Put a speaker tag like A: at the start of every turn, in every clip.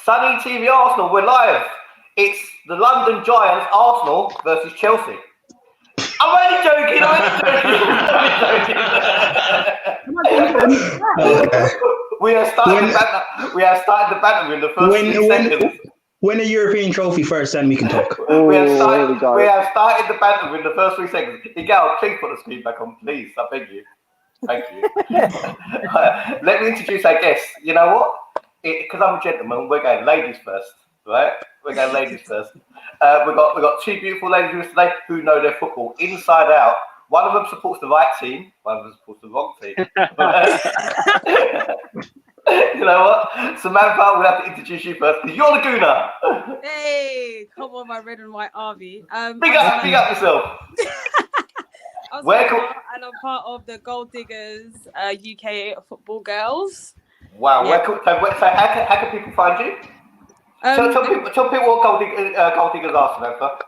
A: Sunny TV Arsenal, we're live. It's the London Giants, Arsenal versus Chelsea. I'm only joking. We have started the banter in the first 3 seconds.
B: Win a European trophy first, then we can talk.
A: We have started the banter in the first 3 seconds. Miguel, please put the screen back on, please. I beg you. Thank you. Let me introduce our guests. You know what? Because I'm a gentleman, we're going ladies first, right? We're going ladies first. We've got 2 beautiful ladies with us today who know their football inside out. One of them supports the right team, one of them supports the wrong team. You know what? Samantha, we'll have to introduce you first because you're the Gooner.
C: Hey, come on, my red and white army.
A: Big up yourself.
C: And I'm part of the Gold Diggers UK football girls.
A: Wow. Yeah. How can people find you? Tell people what Gold Diggers are, Samantha.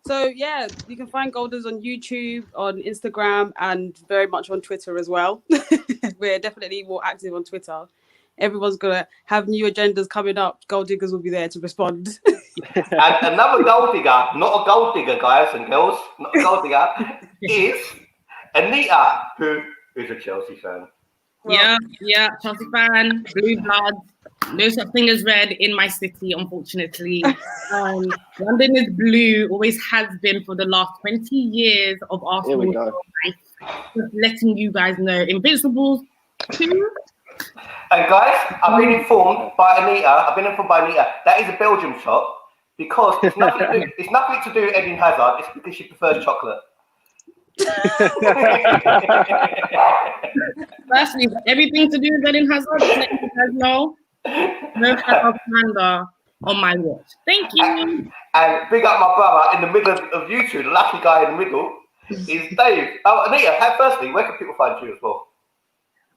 C: So yeah, you can find Gold Diggers on YouTube, on Instagram, and very much on Twitter as well. We're definitely more active on Twitter. Everyone's gonna have new agendas coming up. Gold Diggers will be there to respond.
A: And another gold digger, not a gold digger, guys and girls, not a gold digger, is Anita, who is a Chelsea fan.
D: Yeah, Chelsea fan, blue blood. No such thing as red in my city, unfortunately. London is blue, always has been for the last 20 years of Arsenal.
E: Here we go.
D: Just letting you guys know. Invincibles 2.
A: And guys, I've been informed by Anita, that is a Belgium shop because it's nothing to do with Eden Hazard, it's because she prefers chocolate.
D: Firstly, everything to do with Eden Hazard, let you guys know. No Hazard Panda on my watch. Thank you.
A: And big up my brother in the middle of you two, the lucky guy in the middle is Dave. Oh, Anita, firstly, where can people find you as well?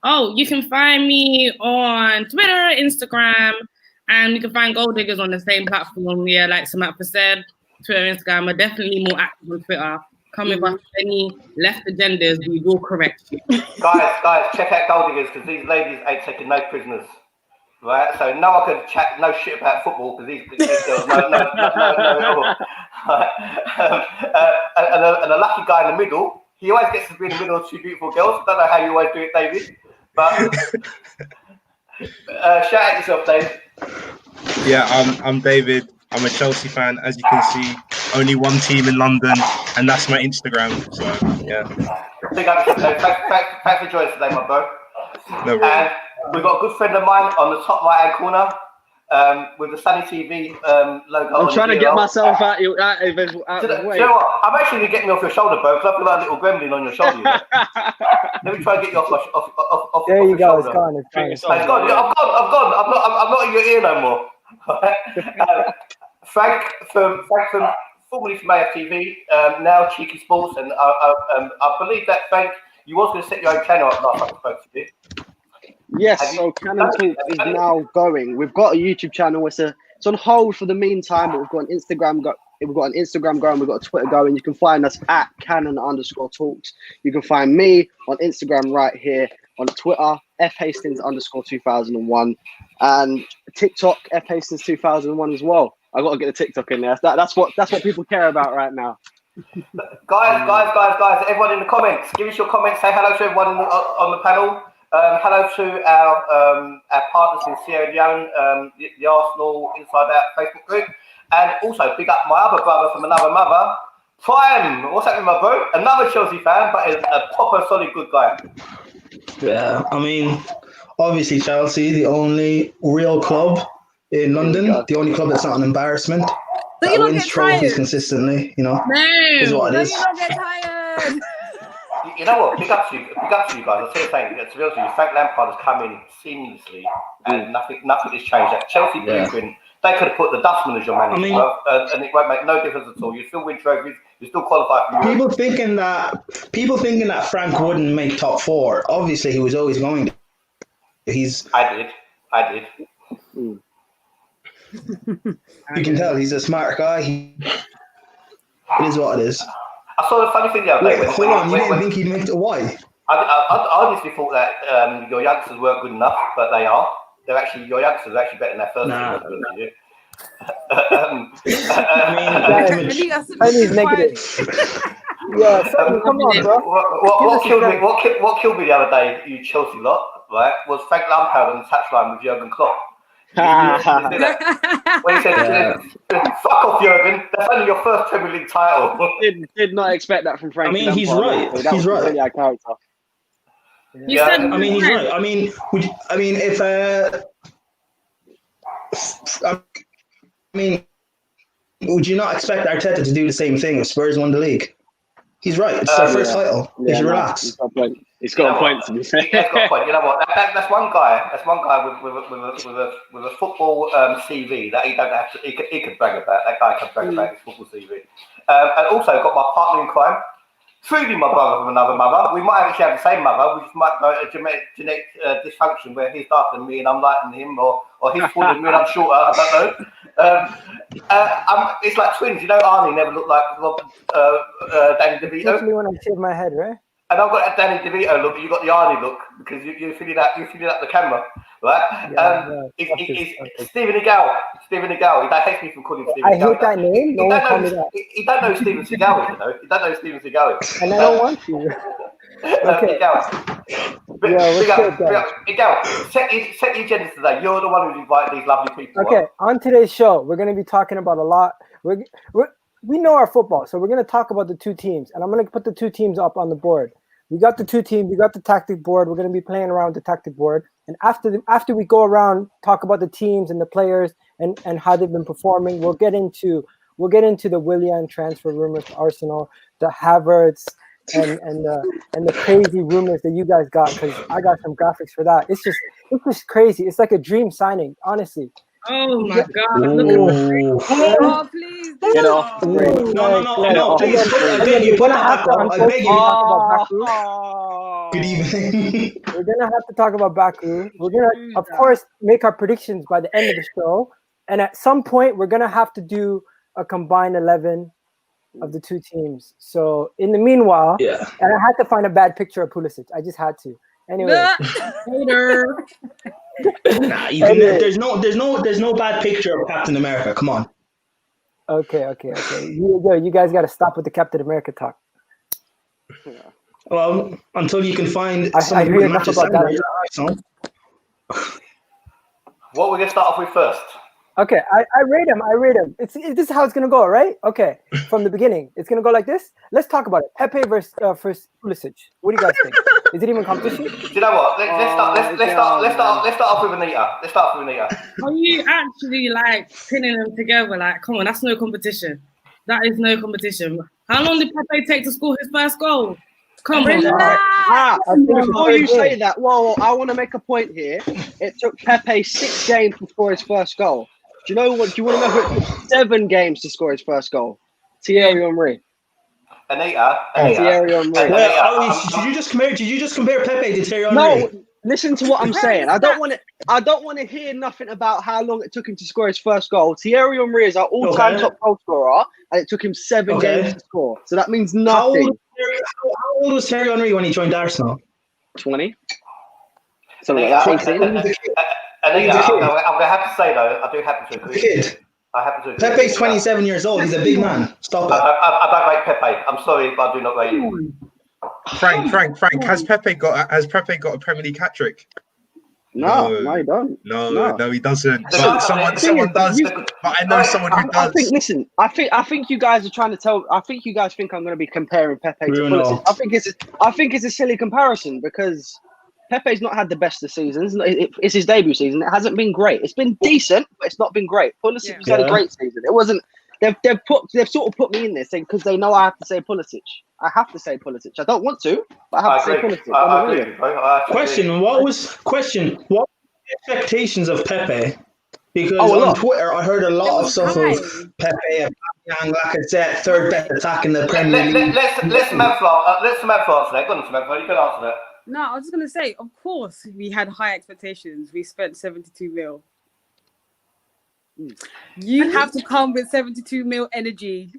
D: Oh, you can find me on Twitter, Instagram, and you can find Gold Diggers on the same platform. Yeah, like Samantha said, Twitter, Instagram. We're definitely more active on Twitter. Come with us any left agendas, we will correct you.
A: Guys, check out Gold Diggers because these ladies ain't taking no prisoners. Right? So no one can chat no shit about football because these girls no. And a lucky guy in the middle, he always gets to be in the middle of 2 beautiful girls. I don't know how you always do it, David. But shout out yourself, Dave.
F: Yeah, I'm David. I'm a Chelsea fan. As you can see, only one team in London, and that's my Instagram. So, yeah.
A: Big up yourself, Dave. Thanks for joining us today, my bro.
F: No worries.
A: And we've got a good friend of mine on the top right-hand corner with the Sunny TV logo.
E: I'm trying to get myself out of the way.
A: You know what? I'm actually going to get me off your shoulder, bro, because I feel like a little gremlin on your shoulder. You know? Let me try and get you off
G: there you go,
A: shoulder.
G: it's gone.
A: I'm gone. I'm not in your ear no more. Frank from formerly from AFTV, now Cheeky Sports, and I believe that Frank, you was going to set your own channel up last time I spoke to you.
E: Yes, so Cannon Talk is now going. We've got a YouTube channel. It's on hold for the meantime, but we've got an Instagram going. We've got a Twitter going. You can find us at Cannon_Talks. You can find me on Instagram right here, on Twitter, FHastings_2001, and TikTok, FHastings2001 as well. I got to get the TikTok in there. That's what people care about right now.
A: Guys, everyone in the comments, give us your comments. Say hello to everyone on the panel. Hello to our partners in Sierra Leone, the Arsenal Inside Out Facebook group, and also big up my other brother from another mother, Prime. What's happening, my bro? Another Chelsea fan, but a proper solid good guy.
B: Yeah, I mean, obviously Chelsea, the only real club in London, the only club that's not an embarrassment.
C: But
B: that wins trophies consistently, you know. Is what it is.
C: You don't get tired.
A: You know what? Big up to you guys. I'll tell you something. To be honest with you, Frank Lampard has come in seamlessly, and nothing has changed. That Chelsea blueprint, they could have put the Dustman as your manager, and it won't make no difference at all. You still win trophies. You still qualify for Europe.
B: People thinking that Frank wouldn't make top 4. Obviously, he was always going to.
A: I did.
B: You can tell he's a smart guy. It is what it is.
A: I saw the funny thing the other day.
B: Hold on, you didn't think he'd make it? Why?
A: I honestly thought that your youngsters weren't good enough, but they are. They're actually your youngsters are actually better than their first team.
G: Chinese negative. Yeah, come on, bro.
A: What killed me the other day, you Chelsea lot, right, was Frank Lampard on the touchline with Jurgen Klopp. When he said, "Fuck off, Jurgen. That's only your first Premier League title."
E: Did not expect that from Frank.
B: I mean, he's right. He's right.
E: Really character.
B: Yeah, I mean, he's right. I mean, if would you not expect Arteta to do the same thing if Spurs won the league? He's right. It's their first title. They should relax.
E: He's got a point to be fair.
A: He's got a point. You know what? That's one guy. That's one guy with a football CV that he don't have to. He could brag about. That guy can brag about his football CV. And also got my partner in crime. Truly my brother from another mother. We might actually have the same mother. We just might know a genetic dysfunction where he's darker than me and I'm lighter than him, or he's taller than me and I'm shorter. I don't know. It's like twins. You know, Arnie never looked like Danny DeVito.
G: Especially when I shave my head, right?
A: And I've got that Danny DeVito look. You got the Arnie look because you're filling up the camera, right? It's Steven Seagal. Steven Seagal. He hates me for calling him Steven Seagal.
G: I hate that name. No one call me that.
A: He don't know who Steven Seagal is, you know. He don't know who Steven Seagal is.
G: And I don't want to. Okay.
A: Miguel, set the agenda today. You're the one who's invited these lovely people.
G: Okay, on today's show, we're going to be talking about a lot. We know our football, so we're going to talk about the two teams, and I'm going to put the two teams up on the board. We got the two teams. We got the tactic board. We're going to be playing around the tactic board, and after we go around, talk about the teams and the players and how they've been performing. We'll get into the Willian transfer rumors to Arsenal, the Havertz, and the crazy rumors that you guys got, because I got some graphics for that. It's just crazy. It's like a dream signing, honestly.
D: Oh my God! Look at
C: Oh, please
E: get off.
B: No, please. I beg you. Good evening.
G: We're gonna have to talk about Baku. We're gonna, of course, make our predictions by the end of the show, and at some point, we're gonna have to do a combined 11 of the two teams. So in the meanwhile, and I had to find a bad picture of Pulisic. I just had to. Anyway,
B: there's no bad picture of Captain America. Come on.
G: Okay. You guys got to stop with the Captain America talk.
B: Well, until you can find
G: I hear enough about that.
A: What we're gonna start off with first?
G: Okay, I rate him. This is how it's gonna go, right? Okay, from the beginning, it's gonna go like this. Let's talk about it. Pepe versus Pulisic. What do you guys think? Is it even competition?
A: Do you know what? Let's start off with Anita. Let's start off with Anita.
D: Are you actually like pinning them together? Like, come on, that's no competition. That is no competition. How long did Pepe take to score his first goal? Come on.
E: Before you say that, well, I want to make a point here. It took Pepe 6 games to score his first goal. Do you know what? Do you want to know who it took 7 games to score his first goal? Thierry Henry.
A: Anita.
E: Thierry Henry.
B: Did you just compare Pepe to Thierry Henry?
E: No, listen to what I'm saying. I don't want to hear nothing about how long it took him to score his first goal. Thierry Henry is our all-time top goal scorer, and it took him 7 games to score. So that means nothing.
B: How old was Thierry Henry when he joined Arsenal?
E: 20. Something like that. 18.
A: I'm going to have to say, though, I do happen to agree.
B: Kid.
A: I happen to agree.
B: Pepe's 27 years old. He's a big man. Stop it.
A: I don't rate Pepe. I'm sorry, but I do not rate him.
F: Frank. Has Pepe got a Premier League hat trick?
E: No, he don't.
F: No, he doesn't. But someone does. But I know someone who does.
E: I think you guys are trying to tell. I think you guys think I'm going to be comparing Pepe to Pulisic. I think it's a silly comparison because Pepe's not had the best of seasons. It's his debut season. It hasn't been great. It's been decent, but it's not been great. Pulisic has had a great season. It wasn't. They've sort of put me in this thing because they know I have to say Pulisic. I have to say Pulisic. I don't want to, but I have to say Pulisic.
A: I agree.
B: What was the expectations of Pepe? Because on Twitter, I heard a lot of stuff of Pepe, Young, Lacazette, third best attack in the Premier League.
A: Let's Samantha answer that. Go on, Samantha. You can answer that.
C: No, I was just going to say, of course, we had high expectations. We spent 72 mil. You have to come with 72 mil energy.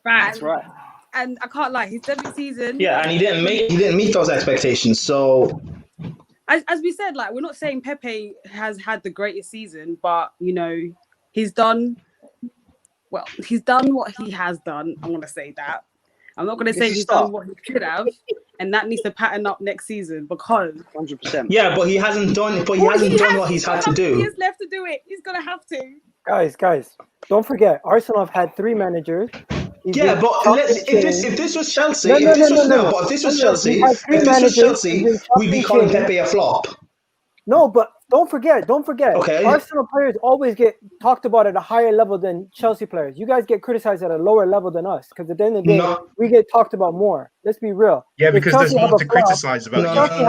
E: That's right.
C: And I can't lie, his debut season.
B: Yeah, and he didn't meet those expectations. So
C: as we said, like we're not saying Pepe has had the greatest season, but you know, he's done what he has done. I'm gonna say that. I'm not gonna say he's done what he could have, and that needs to pattern up next season because
E: 100%.
B: Yeah, but he hasn't done. But he hasn't done what he's had to do.
C: He has left to do it. He's gonna have to.
G: Guys, don't forget, Arsenal have had 3 managers.
B: Yeah, but if this was Chelsea, if this was Chelsea, we'd be calling Pepe a flop.
G: No, but don't forget.
B: Okay.
G: Arsenal players always get talked about at a higher level than Chelsea players. You guys get criticized at a lower level than us because at the end of the day, we get talked about more. Let's be real.
F: Yeah, because there's more to criticize about.
G: If Chelsea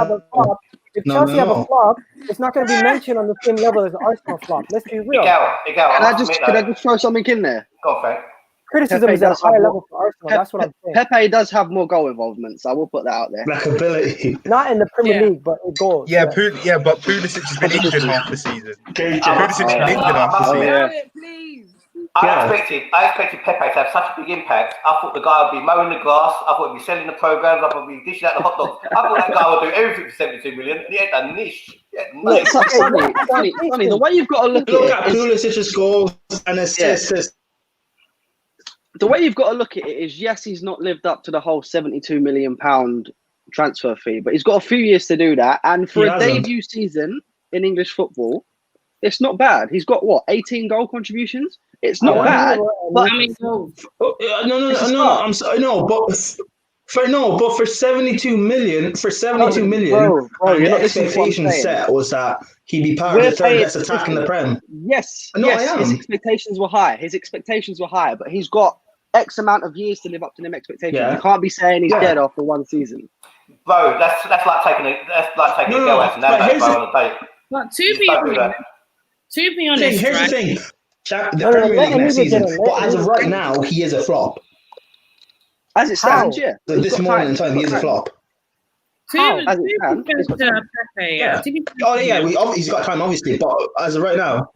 G: have a flop, it's not going to be mentioned on the same level as the Arsenal flop. Let's be real.
A: Can
E: I just throw something in there?
A: Go on, Frank.
G: Criticism is at a higher level for Arsenal. That's what I'm saying.
E: Pepe does have more goal involvement, so I will put that out there.
B: Like ability.
G: Not in the Premier League, but in goals.
F: Yeah, but Pulisic has been injured half the season. Pulisic has been injured half the season.
C: Please.
A: I expected Pepe to have such a big impact. I thought the guy would be mowing the grass. I thought he'd be selling the programs. I thought he'd be dishing out the hot dogs. I thought that guy would do everything for 72 million. And he had a niche.
E: Look, Sonny, the way you've got to look
B: at Pulisic's goals and assists.
E: The way you've got to look at it is, yes, he's not lived up to the whole £72 million transfer fee, but he's got a few years to do that. And for a debut season in English football, it's not bad. He's got 18 goal contributions. It's not bad. But I mean,
B: but for 72 million, the expectation set was that he'd be part of the third best attack in the Prem.
E: Yes, his expectations were high. But he's got X amount of years to live up to them expectations. Yeah. You can't be saying he's dead after one season.
A: Bro, that's like taking a girl out and on a date.
D: But to be honest,
B: here's the thing. The Premier League next season, but as of right now, he is a flop.
E: As it stands, yeah.
B: This moment in time, he is a flop.
D: He's
B: got time, obviously, but as of right now.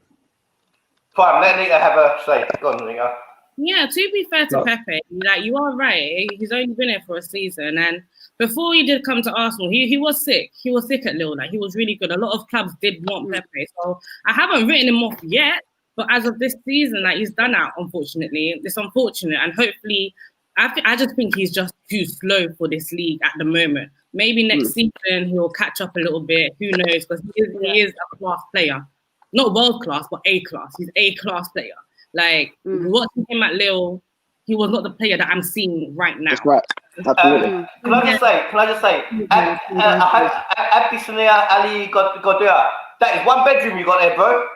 A: Fine, let Nita have a say. Go on, Nita.
D: Yeah, to be fair to Pepe, like you are right. He's only been here for a season, and before he did come to Arsenal, he was sick. He was sick at Lille. Like he was really good. A lot of clubs did want Pepe, so I haven't written him off yet. But as of this season, like he's done out. Unfortunately, it's unfortunate, and hopefully, I just think he's just too slow for this league at the moment. Maybe next season he'll catch up a little bit. Who knows? Because he is a class player, not world class, but A class. He's A class player. Like watching him at Lille, he was not the player that I'm seeing right now.
E: That's right. Absolutely.
A: Can I just say? Abdi Sonia Ali Godua. That is one bedroom you got there, bro.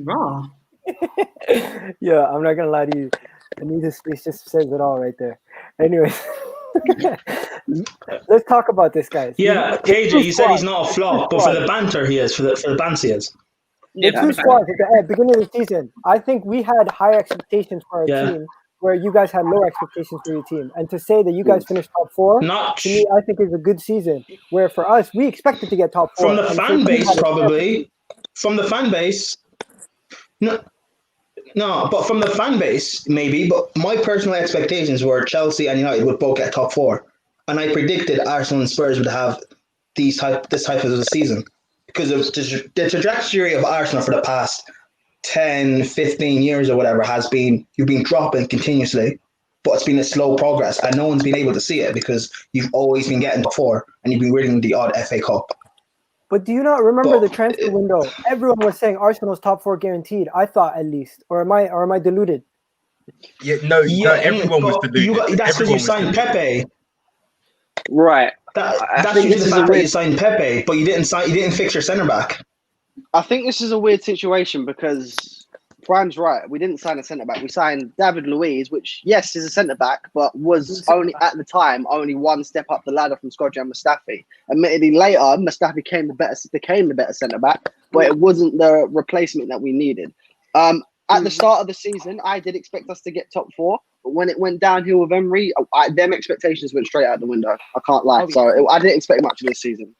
D: Raw.
G: Yeah, I'm not gonna lie to you. Anita's space just says it all right there. Anyways, let's talk about this, guys.
B: Yeah, KJ, you said he's not a flop, but for the banter he is, for the banter he is.
G: The two squads at the beginning of the season, I think we had high expectations for our team, where you guys had low expectations for your team. And to say that you guys finished top 4, to me, I think is a good season. Where for us, we expected to get top 4.
B: From the fan base, probably. From the fan base. No, but from the fan base, maybe. But my personal expectations were Chelsea and United would both get top 4. And I predicted Arsenal and Spurs would have this type of a season. Because of the trajectory of Arsenal for the past 10, 15 years or whatever has been, you've been dropping continuously, but it's been a slow progress. And no one's been able to see it because you've always been getting top 4 and you've been winning the odd FA Cup.
G: But do you not remember the transfer window? Everyone was saying Arsenal's top 4 guaranteed. I thought at least, or am I deluded?
F: No, everyone was deluded.
B: That's because you signed Pepe,
E: right?
B: That's due to the fact that you signed Pepe, but you didn't fix your centre back.
E: I think this is a weird situation because Brian's right. We didn't sign a centre back. We signed David Luiz, which yes is a centre back, but was only at the time only one step up the ladder from Shkodran Mustafi. Admittedly, later Mustafi became the better centre back, but it wasn't the replacement that we needed. At the start of the season, I did expect us to get top 4, but when it went downhill with Emery, them expectations went straight out the window. I can't lie. I didn't expect much of this season.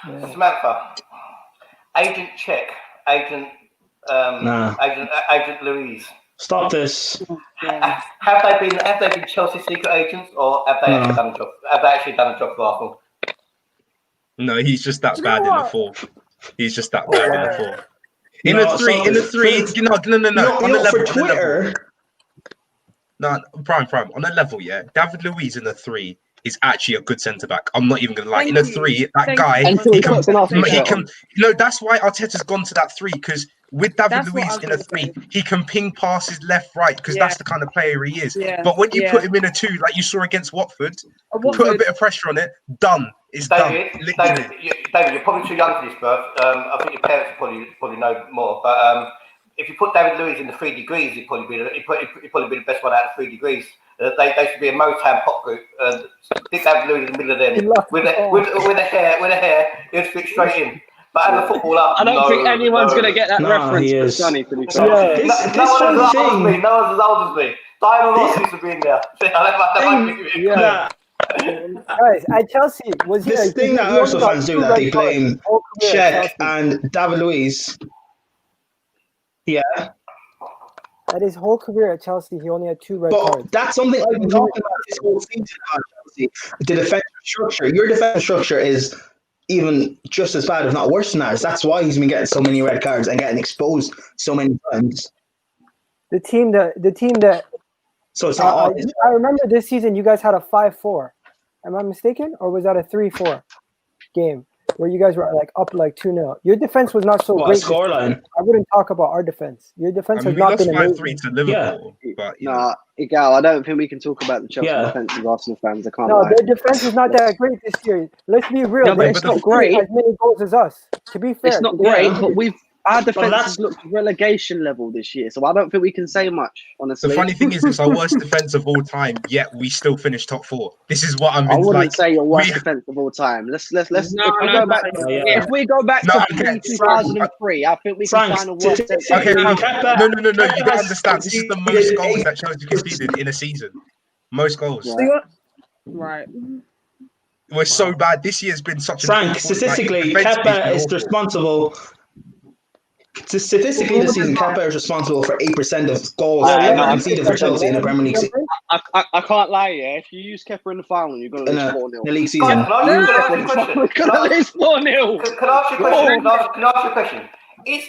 A: Samantha, Agent Check, Agent Louise.
B: Stop this.
A: Have they been Chelsea secret agents, or have they actually done a job? Have they actually done a job for Arsenal?
F: No, he's just that
C: Do you
F: bad
C: know
F: in a
C: what?
F: 4. He's just that bad in a 4. In
B: No,
F: a 3,
B: so
F: in a 3.
B: for-
F: No. On a level,
B: for
F: on a
B: Twitter.
F: level. No, prime. On a level, yeah. David Luiz in a 3 is actually a good centre back. I'm not even gonna lie.
C: Thank
F: in a
C: you.
F: 3, that
C: Thank
F: guy,
C: you.
E: Until he puts an Arsenal
F: he
E: shirt
F: can.
E: on.
F: No, that's why Arteta's gone to that 3 because with David
C: That's what I
F: Luiz
C: was
F: in a
C: gonna
F: 3,
C: say.
F: he can ping passes left, right because
C: Yeah.
F: that's the kind of player he is.
C: Yeah.
F: But when you
C: Yeah.
F: put him in a 2, like you saw against Watford, put a
C: Watford.
F: bit of pressure on it. Done. It's
A: David,
F: done. Literally.
A: David, you're probably too young for this, Bert. I think your parents probably know more. But if you put David Luiz in the 3 degrees, he'd probably be the best one out of 3 degrees. They used to be a Motown pop group. Stick David Luiz in the middle of them with a hair, he'd fit straight in. But as a footballer,
E: I don't think anyone's going to get that reference
B: he
E: for
B: is.
E: Sonny, to be
B: So,
E: fair.
B: this
A: no one
B: one
A: as old
B: thing-
A: as me. No one's as old as me. Diana Ross used to be in there.
G: Guys, at Chelsea, was he?
B: This thing that
G: he only
B: Arsenal
G: got
B: fans do
G: 2
B: that they
G: red cards
B: blame
G: all career at
B: Czech
G: Chelsea.
B: and David Luiz. Yeah,
G: At his whole career at Chelsea, he only had 2 red
B: but
G: cards.
B: that's something I've been talking about this whole season about Chelsea. The defensive structure. Your defensive structure is even just as bad, if not worse than ours. That's why he's been getting so many red cards and getting exposed so many times.
G: The team that
B: So it's not all his
G: I remember this season you guys had a 5-4. Am I mistaken? Or was that a 3-4 game where you guys were like up like 2-0? Your defense was not so great.
B: scoreline.
G: I wouldn't talk about our defense. Your defense
F: I mean,
G: has
F: we
G: not
F: lost
G: been
F: 5-3
G: amazing.
F: to Liverpool, but you know.
E: Nah, Igal, I don't think we can talk about the Chelsea
B: Yeah.
E: defense as Arsenal fans. I can't
G: No,
E: lie.
G: their defense is not that great this year. Let's be real.
E: No, but
G: They
E: it's
G: conceded
E: not great.
G: as many goals as us. To be fair,
E: It's not
G: they
E: great,
G: conceded.
E: but our defense
B: that's-
E: has looked relegation level this year, so I don't think we can say much, honestly.
F: The funny thing is, it's our worst defense of all time, yet we still finished top 4. This is what
E: I wouldn't
F: like.
E: say your worst defense of all time. Let's
D: No,
E: if we go back
F: No,
E: to
F: okay,
E: 2003, I think we can
B: Frank,
E: find a worse defense.
F: Okay, no.
B: Kepa-
F: You
B: Kepa
F: gotta
B: has
F: understand. This is the most goals that Chelsea conceded in a season. Most goals.
E: Yeah.
C: Right.
F: We're so bad. This year's been such a
B: Frank, statistically, Kepa is responsible. Statistically, this season, Kepa is responsible for 8% of goals conceded for Chelsea in the Premier League
E: I can't lie, yeah. If you use Kepa in the final, you're going to
B: in
E: lose
B: the
E: 4-0.
B: league season.
A: Can I ask you a question?
E: We're going to lose 4-0.
A: Can I ask you a question? Can I ask you a question? Is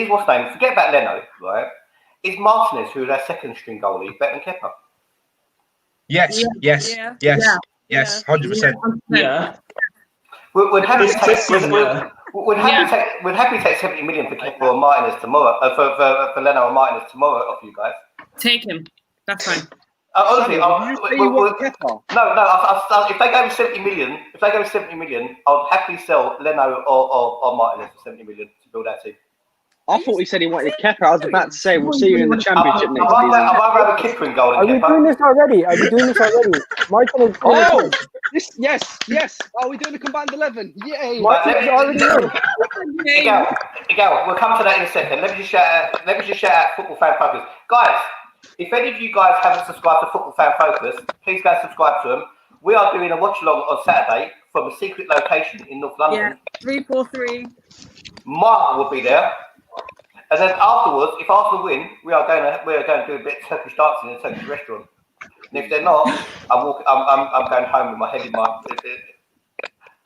A: what's name? Forget about Leno, right? Is Martinez, who's our second string goalie, better than Kepa?
F: Yes, 100%.
B: Yeah.
A: We'd happy
B: Yeah.
A: take 70 million for Kepa or Martinez tomorrow, for Leno or Martinez tomorrow off you guys.
D: Take him. That's fine.
A: Honestly,
E: you want Kepa?
A: No. If they gave me 70 million, I'd happily sell Leno or Martinez for 70 million to build that team.
E: I thought he said he wanted Kepa. I was about to say we'll see you in the championship next
A: I'd
E: season.
A: rather have a Kepa in goal
G: Are
A: than
G: we
A: Kepa.
G: doing this already? Martin is
E: Oh, yes. Are we doing the combined 11? Yay!
G: Martin is already in.
A: Miguel, we'll come to that in a second. Let me just shout out Football Fan Focus. Guys, if any of you guys haven't subscribed to Football Fan Focus, please go and subscribe to them. We are doing a watch along on Saturday from a secret location in North London.
C: Yeah. 343.
A: Mark will be there. And then afterwards, if Arsenal win, we are going to do a bit of Turkish dancing in a Turkish restaurant. And if they're not, I'm going home with my head in my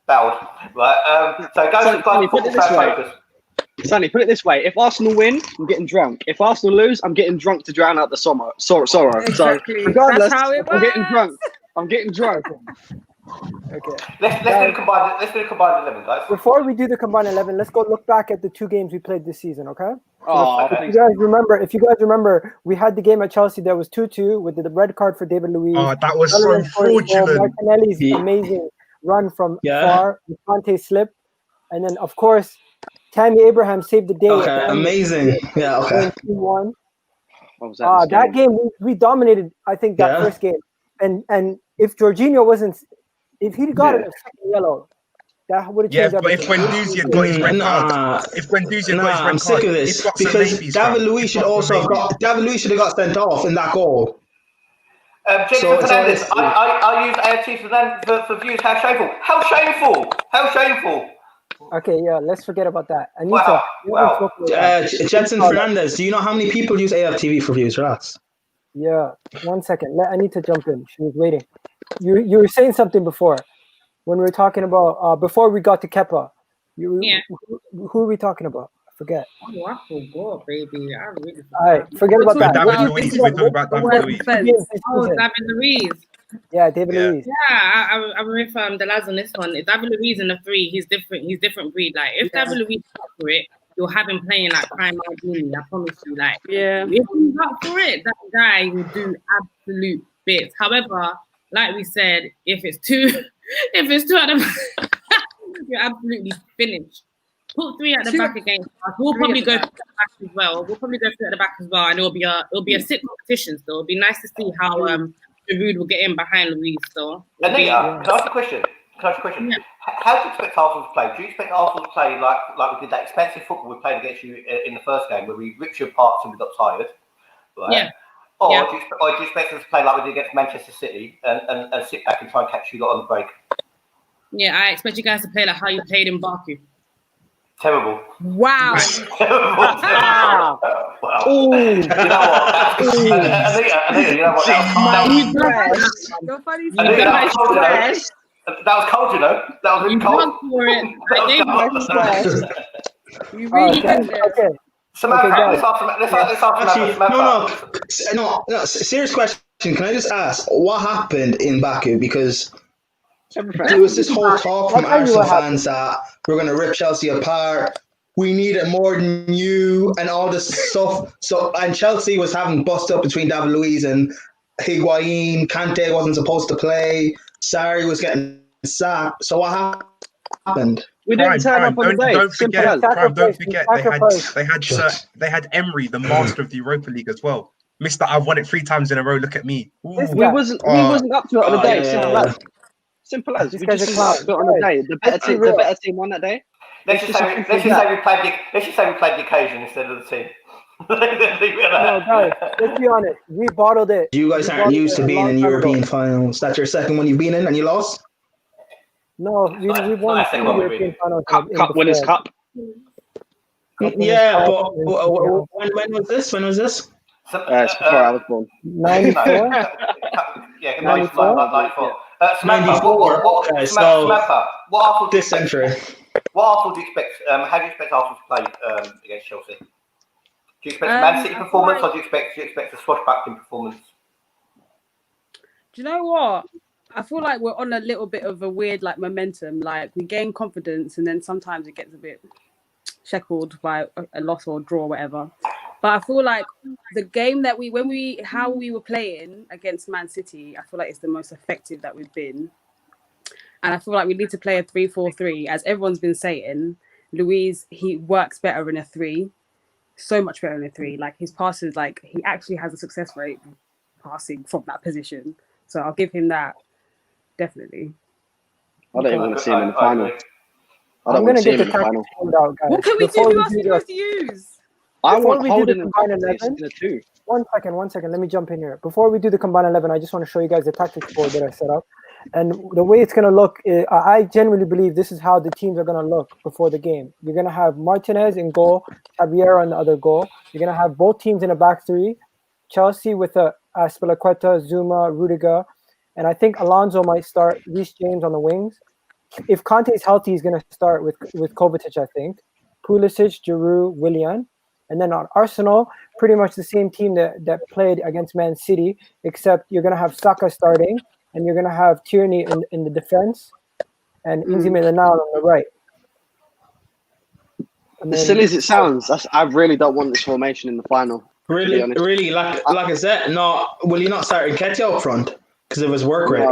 A: bowed. Right. So go subscribe to Football Fan Focus.
E: Sonny, put it this way: if Arsenal win, I'm getting drunk. If Arsenal lose, I'm getting drunk to drown out the sorrow.
C: Exactly.
E: So regardless,
C: That's how it
E: I'm getting
C: works.
E: drunk. I'm getting drunk.
G: Okay.
A: Let's do the combined 11, guys.
G: Before we do the combined 11, let's go look back at the 2 games we played this season. Okay.
E: Oh,
G: If you guys remember, we had the game at Chelsea that was 2-2 with the red card for David Luiz.
F: Oh, that was so fraudulent.
G: Martinelli's amazing run from far, Conte's slip, and then of course, Tammy Abraham saved the day.
B: Okay, amazing. Yeah, okay.
E: 2-1.
G: That game we dominated. I think that first game, and if Jorginho wasn't, if he'd got a second yellow, that would have changed everything.
F: But if Guendouzi had got his red card,
B: I'm sick of this because David Luiz should have got sent off in that goal.
A: Jason Fernandez, I use AFT for views. How shameful! How shameful! How shameful!
G: Okay, yeah, let's forget about that. Anita,
B: Jetson Fernandez, do you know how many people use AFTV for views? Relax.
G: Yeah, 1 second. Let Anita jump in. She was waiting. You were saying something before. when we were talking about before we got to Kepa. Who are we talking about? I forget.
D: Oh, I forgot, baby. I really forgot.
G: All right, forget about that.
F: David Luiz. We're talking about David Luiz.
D: Oh, David Luiz.
G: Yeah, David Luiz.
D: Yeah, I'm with the lads on this one. If David Luiz in the 3, he's different. He's different breed. Like if David Luiz is up for it, you'll have him playing like prime Maldini. I promise you. Like if he's up for it, that guy will do absolute bits. However, like we said, if it's two at the you're absolutely finished. Put 3 at the back against us. We'll probably go 3 at the back as well. And it'll be a sick competition. So it'll be nice to see how Giroud will get in behind Luiz. So
A: Anita, can I ask a question? Yeah. How do you expect Arsenal to play? Do you expect Arsenal to play like we did that expensive football we played against you in the first game where we ripped you apart and we got tired? Right? Yeah. Or do you expect us to play like we did against Manchester City and sit back and try and catch you lot on the break?
D: Yeah, I expect you guys to play like how you played in Baku.
A: Terrible.
C: Wow.
A: Terrible. Wow.
G: Ooh.
A: You know what? Anita, you know what? That was cold, you know? That was really cold.
D: For it.
C: You really did it.
G: Okay.
B: Actually, no. Serious question. Can I just ask what happened in Baku? Because there was this whole talk from Arsenal fans that we're going to rip Chelsea apart. We need it more than you and all this stuff. And Chelsea was having bust up between David Luiz and Higuain. Kante wasn't supposed to play. Sarri was getting sacked. So what happened?
E: We didn't turn up on the day.
F: Don't forget. They had Emery, the master of the Europa League, as well. Mister, I've won it 3 times in a row. Look at me.
E: We wasn't up to it on the day. Simple as. We just up to it on the day. The better team won that day.
A: Let's just say we played the occasion instead of the team.
G: No, guys, let's be honest. We bottled it.
B: You guys aren't used to being in European finals. That's your second one you've been in and you lost?
G: No, we won the European finals.
E: Cup Winners' Cup.
B: Yeah, but when was this?
E: It's before I was born.
G: 94?
A: Yeah, 94.
B: 94.
A: Samantha,
B: this century.
A: What Arsenal do you expect? How do you expect Arsenal to play against Chelsea? Do you expect a Man City performance, or do you expect a swashbuckling performance?
C: Do you know what? I feel like we're on a little bit of a weird momentum. Like we gain confidence, and then sometimes it gets a bit shackled by a loss or draw or whatever. But I feel like the game that we were playing against Man City, I feel like it's the most effective that we've been. And I feel like we need to play a 3-4-3, as everyone's been saying. Luiz, he works better in a 3, so much better in a 3. Like his passes, he actually has a success rate passing from that position. So I'll give him that, definitely.
E: I don't even want to see him in the final.
G: I'm going to get the tactics out, guys.
C: What can we do? Who else are we supposed to use?
E: I want Holden and Combined in a 2.
G: One second. Let me jump in here. Before we do the Combined 11, I just want to show you guys the tactics board that I set up. And the way it's going to look, I genuinely believe this is how the teams are going to look before the game. You're going to have Martinez in goal, Caballero on the other goal. You're going to have both teams in a back 3. Chelsea with Azpilicueta, Zuma, Rudiger. And I think Alonso might start, Reece James on the wings. If Conte is healthy, he's going to start with Kovacic, I think. Pulisic, Giroud, Willian. And then on Arsenal, pretty much the same team that played against Man City, except you're going to have Saka starting, and you're going to have Tierney in the defense, and Inzi Milanao on the right.
E: As silly as it sounds, I really don't want this formation in the final.
B: Really, like I said, will you not start Nketiah up front because of his work rate?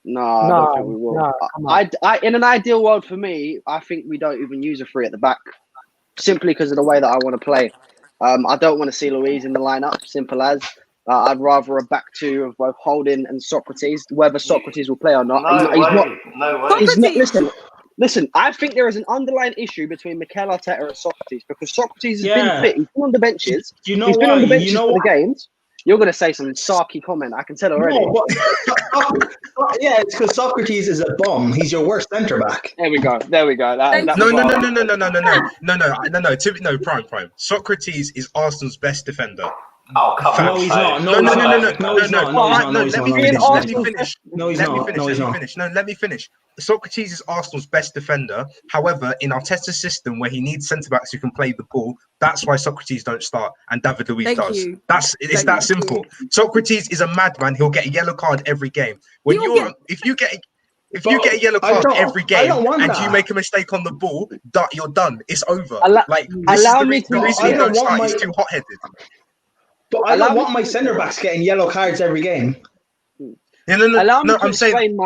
E: No, I don't think we will. I in an ideal world for me, I think we don't even use a 3 at the back, simply because of the way that I want to play. I don't want to see Luiz in the lineup, simple as. I'd rather a back 2 of both Holding and Socrates, whether Socrates will play or not.
A: No way.
E: Listen, I think there is an underlying issue between Mikel Arteta and Socrates, because Socrates has been fit. He's been on the benches. He's been on the benches for the games. You're going to say some sarky comment. I can tell already.
B: No, yeah, it's because Socrates is a bum. He's your worst centre back.
E: There we go.
F: No, Prime. Socrates is Arsenal's best defender.
A: Oh, come on.
B: No, he's not.
F: No,
B: No,
F: he's not. Let me finish. No, let me finish. Socrates is Arsenal's best defender. However, in Arteta's system where he needs centre-backs who can play the ball, that's why Socrates don't start and David Luiz does. It's that simple. Socrates is a madman. He'll get a yellow card every game. If you get a yellow card every game and you make a mistake on the ball, you're done. It's over. The reason you don't start is too hot-headed.
B: But I don't want my centre-backs getting yellow cards every game.
E: No,
F: I'm saying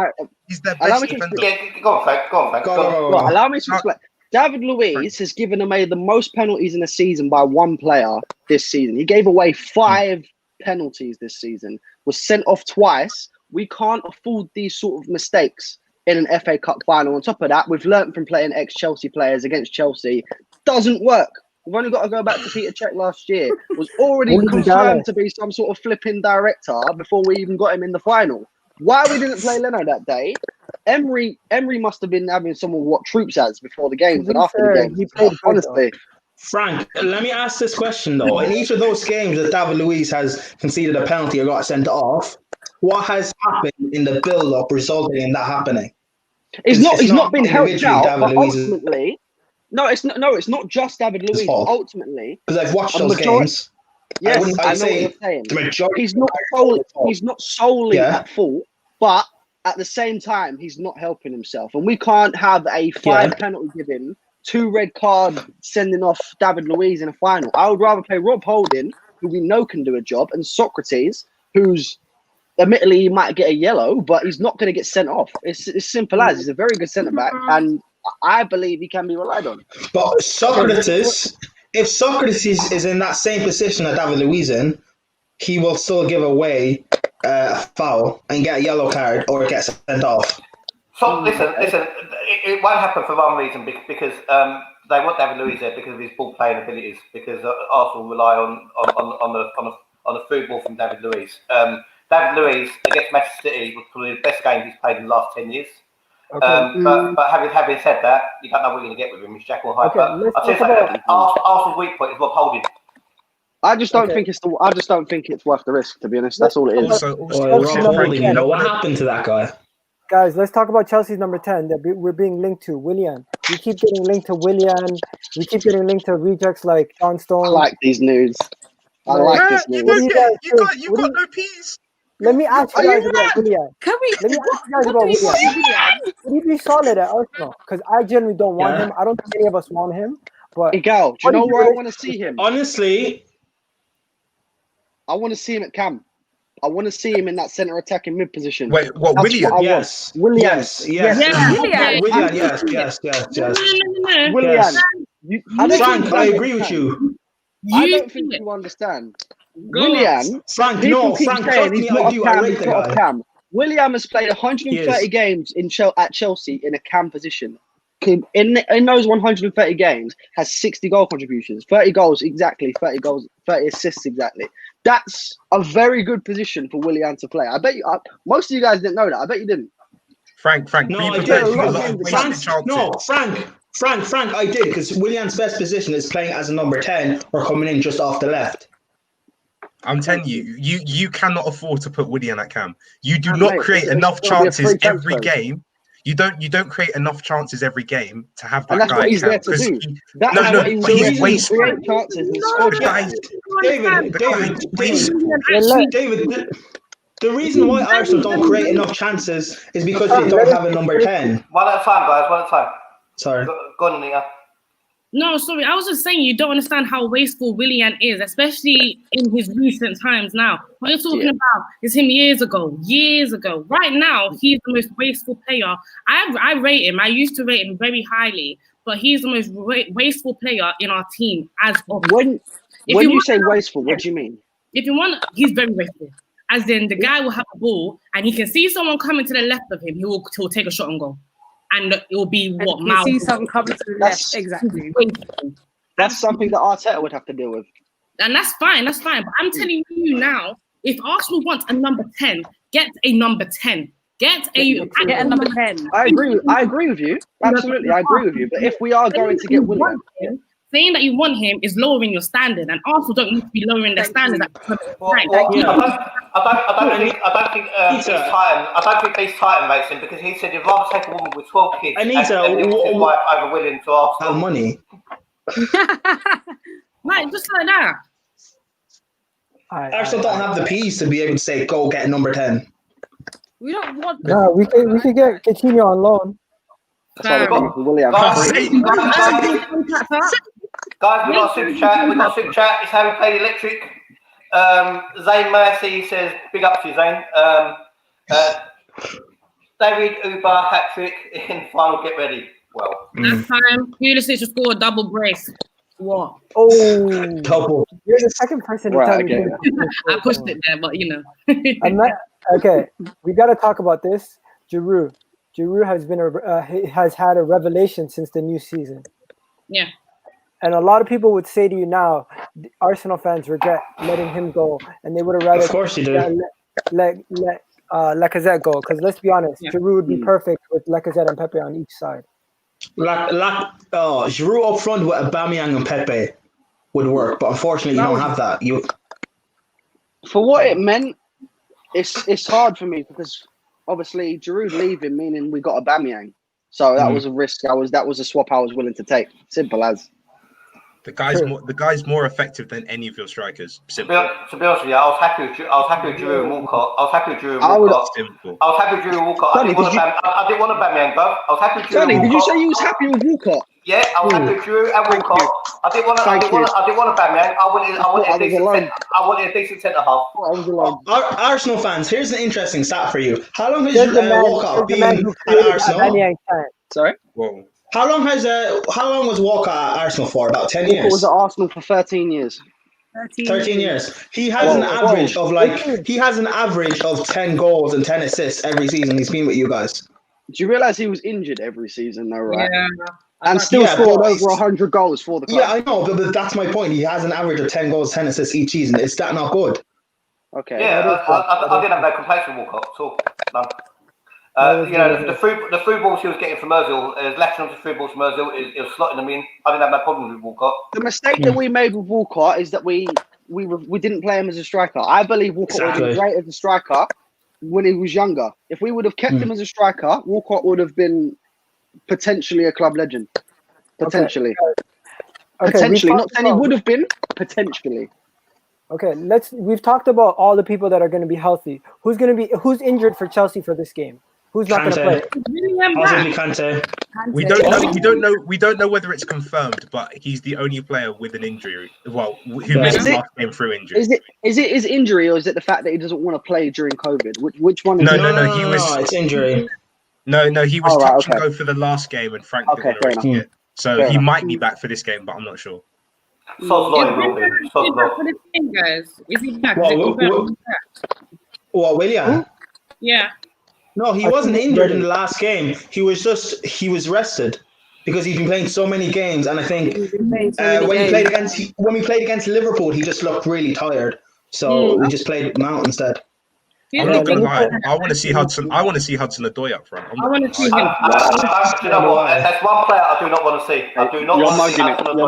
F: he's their best defender.
A: Go on, Frank.
E: Allow me to explain. David Luiz has given away the most penalties in a season by one player this season. He gave away 5 penalties this season, was sent off twice. We can't afford these sort of mistakes in an FA Cup final. On top of that, we've learned from playing ex-Chelsea players against Chelsea. Doesn't work. We've only got to go back to Peter Cech last year. Was already confirmed to be some sort of flipping director before we even got him in the final. Why we didn't play Leno that day? Emery must have been having someone what troops as before the games and after the games.
G: He played
E: honestly.
B: Frank, let me ask this question though. In each of those games that David Luiz has conceded a penalty or got sent off, what has happened in the build-up resulting in that happening?
E: He's not been helped out, but ultimately. No, it's not just David Luiz. Ultimately,
B: because I've watched those games.
E: Yes, I know what you're saying. He's not solely at fault, but at the same time, he's not helping himself. And we can't have a 5 penalty given, 2 red card sending off David Luiz in a final. I would rather play Rob Holding, who we know can do a job, and Socrates, who's admittedly he might get a yellow, but he's not going to get sent off. It's as simple as he's a very good centre back, and I believe he can be relied on.
B: But Socrates, if Socrates is in that same position that David Luiz in, he will still give away a foul and get a yellow card or get sent off.
A: So listen, it won't happen for one reason, because they want David Luiz there because of his ball playing abilities, because Arsenal rely on the through ball from David Luiz. David Luiz against Manchester City was probably the best game he's played in the last 10 years. Okay. But having said that, you don't know what you're going to get with him. He's Jekyll Hyde. But I'll tell you Arsenal's weak point is Rob Holding.
E: I just don't think it's worth the risk, to be honest. That's all it is.
B: What happened to that guy?
G: Guys, let's talk about Chelsea's number 10 that we're being linked to, Willian. We keep getting linked to Willian. We keep getting linked to rejects like John Stone.
E: I like these news. I like this news.
F: You got no peace.
G: Let me ask you guys about Willian. Let me ask you guys about Willian. Would he be solid at Arsenal? Because I generally don't want him. I don't think any of us want him. But
E: Miguel, do you know where I want to see him?
B: Honestly,
E: I want to see him at Cam. I want to see him in that centre attacking mid position.
F: Wait, what? Willian?
B: Yes.
E: Willian.
B: Yes. Willian. Yes.
E: Willian.
B: Frank, I agree with you.
E: I don't think you understand. Willian.
B: Frank,
E: he's not a Cam. Willian has played 130 games at Chelsea in a Cam position. In those 130 games, has 60 goal contributions, 30 goals exactly, 30 assists exactly. That's a very good position for Willian to play. I bet you, most of you guys didn't know that. I bet you didn't.
F: Frank,
B: no, I did. Frank, I did, because Willian's best position is playing as a number 10 or coming in just off the left.
F: I'm telling you, you cannot afford to put Willian at Cam. You do not create enough chances every game. You don't create enough chances every game to have that guy.
E: He's there to do.
F: But he's wasteful.
B: David, the reason why Arsenal don't create enough chances is because they don't have a number 10.
A: One at a time, guys. One at a time.
B: Sorry.
A: Go on, Nia.
D: No, sorry. I was just saying you don't understand how wasteful Willian is, especially in his recent times now. What you're talking about is him years ago. Right now, he's the most wasteful player. I rate him. I used to rate him very highly, but he's the most wasteful player in our team as of.
E: When you say wasteful, what do you mean?
D: If you want, he's very wasteful. As in, the guy will have a ball and he can see someone coming to the left of him. He'll take a shot and go. And it will be what?
C: You see something coming to the left. Exactly.
E: That's something that Arteta would have to deal with.
D: And that's fine. But I'm telling you now, if Arsenal wants a number 10, get a number 10. Get a number 10.
E: I agree with you. Absolutely, I agree with you. But if we are going to get Willian,
D: saying that you want him is lowering your standard, and Arsenal don't need to be lowering their standards.
A: I don't think Leeds Titan rates him because he said he'd rather take a woman with 12 kids and his wife over willing to Arsenal.
B: Have money.
D: Right, just like that.
B: Arsenal don't have the peas to be able to say, go get number 10.
C: We don't want.
G: No, we could get Coutinho on loan.
A: Guys, we got a super chat. It's how we play the electric. Zane Mercy says, big up to you, Zane. David Uber hat-trick in final, get ready. Well,
D: that time, Pulisic should score a double brace. What?
G: Oh,
B: double.
G: You're the second person to tell me.
D: I pushed it there, but you know.
G: Okay, we got to talk about this. Giroud has had a revelation since the new season.
D: Yeah.
G: And a lot of people would say to you now, Arsenal fans regret letting him go, and they would have rather.
B: Of course you do.
G: Let Lacazette go, because let's be honest, Giroud would be perfect with Lacazette and Pepe on each side.
B: Giroud up front with Aubameyang and Pepe would work, but unfortunately you don't have that.
E: For what it meant, it's hard for me because obviously Giroud leaving, meaning we got Aubameyang, so that was a risk. That was a swap I was willing to take. Simple as.
F: The guy's more effective than any of your strikers. Simple.
A: To be honest with you, I was happy with Giroud and Walcott. I was happy with Giroud and Walcott. I didn't want Aubameyang, bro. I was happy with Giroud and Walcott.
E: Did you say you was happy with Walcott?
A: Yeah, I was happy with Giroud and Walcott. I didn't want Aubameyang. I wanted a decent centre half.
B: Arsenal fans, here's an interesting stat for you. How long has Walcott been at Arsenal?
E: Sorry?
F: Whoa.
B: How long was Walcott at Arsenal for? About 10 years?
E: Walcott was at Arsenal for 13 years.
B: 13 years. He has an average of 10 goals and 10 assists every season he's been with you guys.
E: Do you realise he was injured every season though, right?
D: Yeah.
E: And still scored over 100 goals for the club.
B: Yeah, I know, but that's my point. He has an average of 10 goals, 10 assists each season. Is that not good?
E: Okay.
A: Yeah, I didn't have no complaints with Walcott at all. No. The through balls he was getting from Ozil, latching onto through balls from Ozil, he was slotting them in. I didn't have no problem with Walcott.
E: The mistake that we made with Walcott is that we didn't play him as a striker. I believe Walcott would have been great as a striker when he was younger. If we would have kept him as a striker, Walcott would have been potentially a club legend. Potentially. Potentially. Not saying he would have been, potentially.
G: Okay, we've talked about all the people that are going to be healthy. Who's injured for Chelsea for this game? Who's not going to play?
B: Possibly Kante.
F: We don't know whether it's confirmed, but he's the only player with an injury. Well, who missed last game through injury.
E: Is it his injury or is it the fact that he doesn't want to play during COVID? Which one?
F: No. It's
B: injury.
F: No. He was touch and go for the last game, and Frank didn't want to risk it. So he might be back for this game, but I'm not sure.
D: Is he back for this game, guys? Is he back?
B: William?
D: Yeah.
B: No, he wasn't injured in the last game. He was rested because he's been playing so many games, and I think when we played against Liverpool, he just looked really tired. So we just played him out instead.
F: I'm not gonna lie. I want to see Hudson. Odoi up front.
D: I want to see him.
A: You know what? That's one player I do not want to see. I do not.
E: You're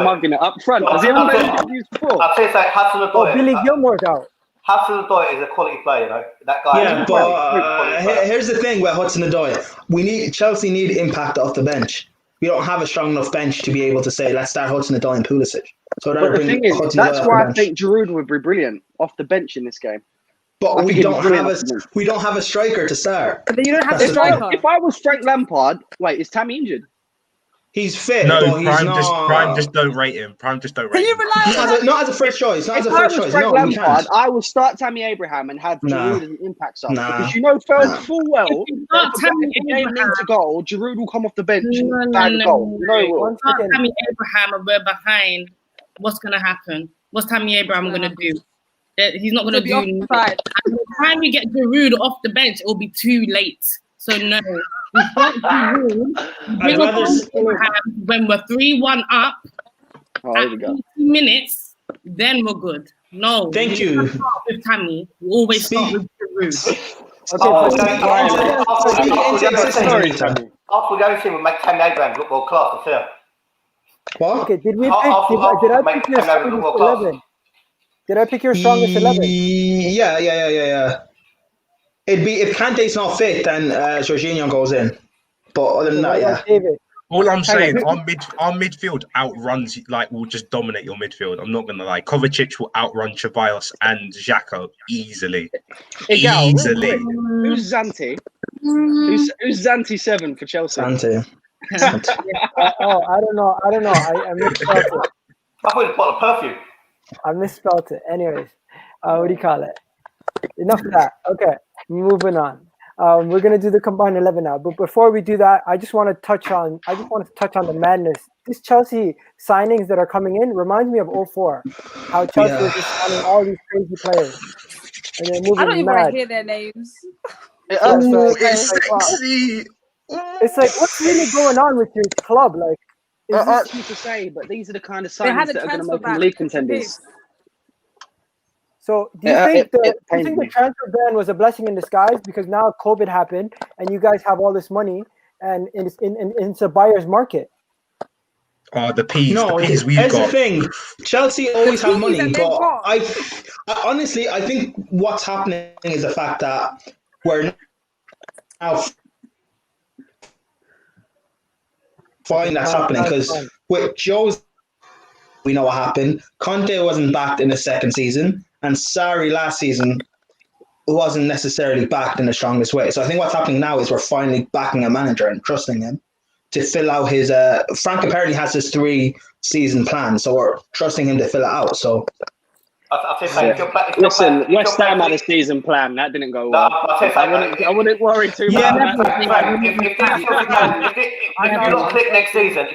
E: mugging it up front. Has he ever played interviews before?
A: I'll say that Hudson Odoi.
G: Billy Gilmore's out.
A: Hudson Odoi is a quality player, you know. That guy.
B: Yeah, but here's the thing with Hudson Odoi. Chelsea need impact off the bench. We don't have a strong enough bench to be able to say let's start Hudson Odoi and Pulisic. So
E: but the thing is, that's why I think Giroud would be brilliant off the bench in this game.
B: But we don't have a striker to start.
C: But you don't have a striker.
E: If I was Frank Lampard, wait, is Tammy injured?
B: He's fit.
F: No,
B: but
F: Prime just don't rate him. Prime just don't rate him.
C: Can you rely on
B: not as a first choice. Not as a
E: first
B: first choice.
E: Frank Lampard, I would start Tammy Abraham and have Giroud as an impact sub. Because you know full well, if Tammy Abraham into goal, Giroud will come off the bench and bag a goal.
D: Tammy Abraham and we're behind. What's going to happen? What's Tammy Abraham going to do? He's not going to do anything. By the time you get Giroud off the bench, it will be too late. So no, we start Giroud. Bring up Abraham when we're 3-1 up. At 80 minutes, then we're good. No,
B: thank you.
D: With Tammy, we always start with Giroud.
A: After we go to him and make Tammy Abraham look world class,
B: What?
G: Okay, did we pick? Did I pick your strongest 11? Did I pick your strongest 11?
B: Yeah. It'd be if Kante's not fit, then Jorginho goes in. But other than that, yeah.
G: David?
F: All I'm saying, our midfield outruns, like, will just dominate your midfield. I'm not gonna lie. Kovacic will outrun Ceballos and Xhaka easily. Easily.
E: Who's Zanti? Who's Zanti 7 for Chelsea?
B: Zanti.
G: I don't know. I misspelled it.
A: I thought it was a bottle of perfume.
G: I misspelled it. Anyways, what do you call it? Enough of that. Okay, moving on. We're gonna do the combined 11 now, but before we do that, I just want to touch on the madness. These Chelsea signings that are coming in reminds me of 2004. How Chelsea was just signing all these crazy players, and they're moving
C: I don't even
G: mad.
C: want to hear their names.
G: It's like, what's really going on with your club? Like,
E: it's easy to say, but these are the kind of signings that are going to make them league contenders.
G: So, do you think the transfer ban was a blessing in disguise because now COVID happened and you guys have all this money and it's a buyer's market?
F: Oh, the peas we've got.
B: Here's the thing. Chelsea always have money, but I honestly, I think what's happening is the fact that we're now fine that's happening because with Joe's, we know what happened. Conte wasn't backed in the second season, and Sarri last season wasn't necessarily backed in the strongest way. So I think what's happening now is we're finally backing a manager and trusting him to fill out his. Frank apparently has his 3-season plan, so we're trusting him to fill it out. So.
E: Listen, West Ham had a season plan. That didn't go well. I wouldn't worry too much.
A: If you don't click next season,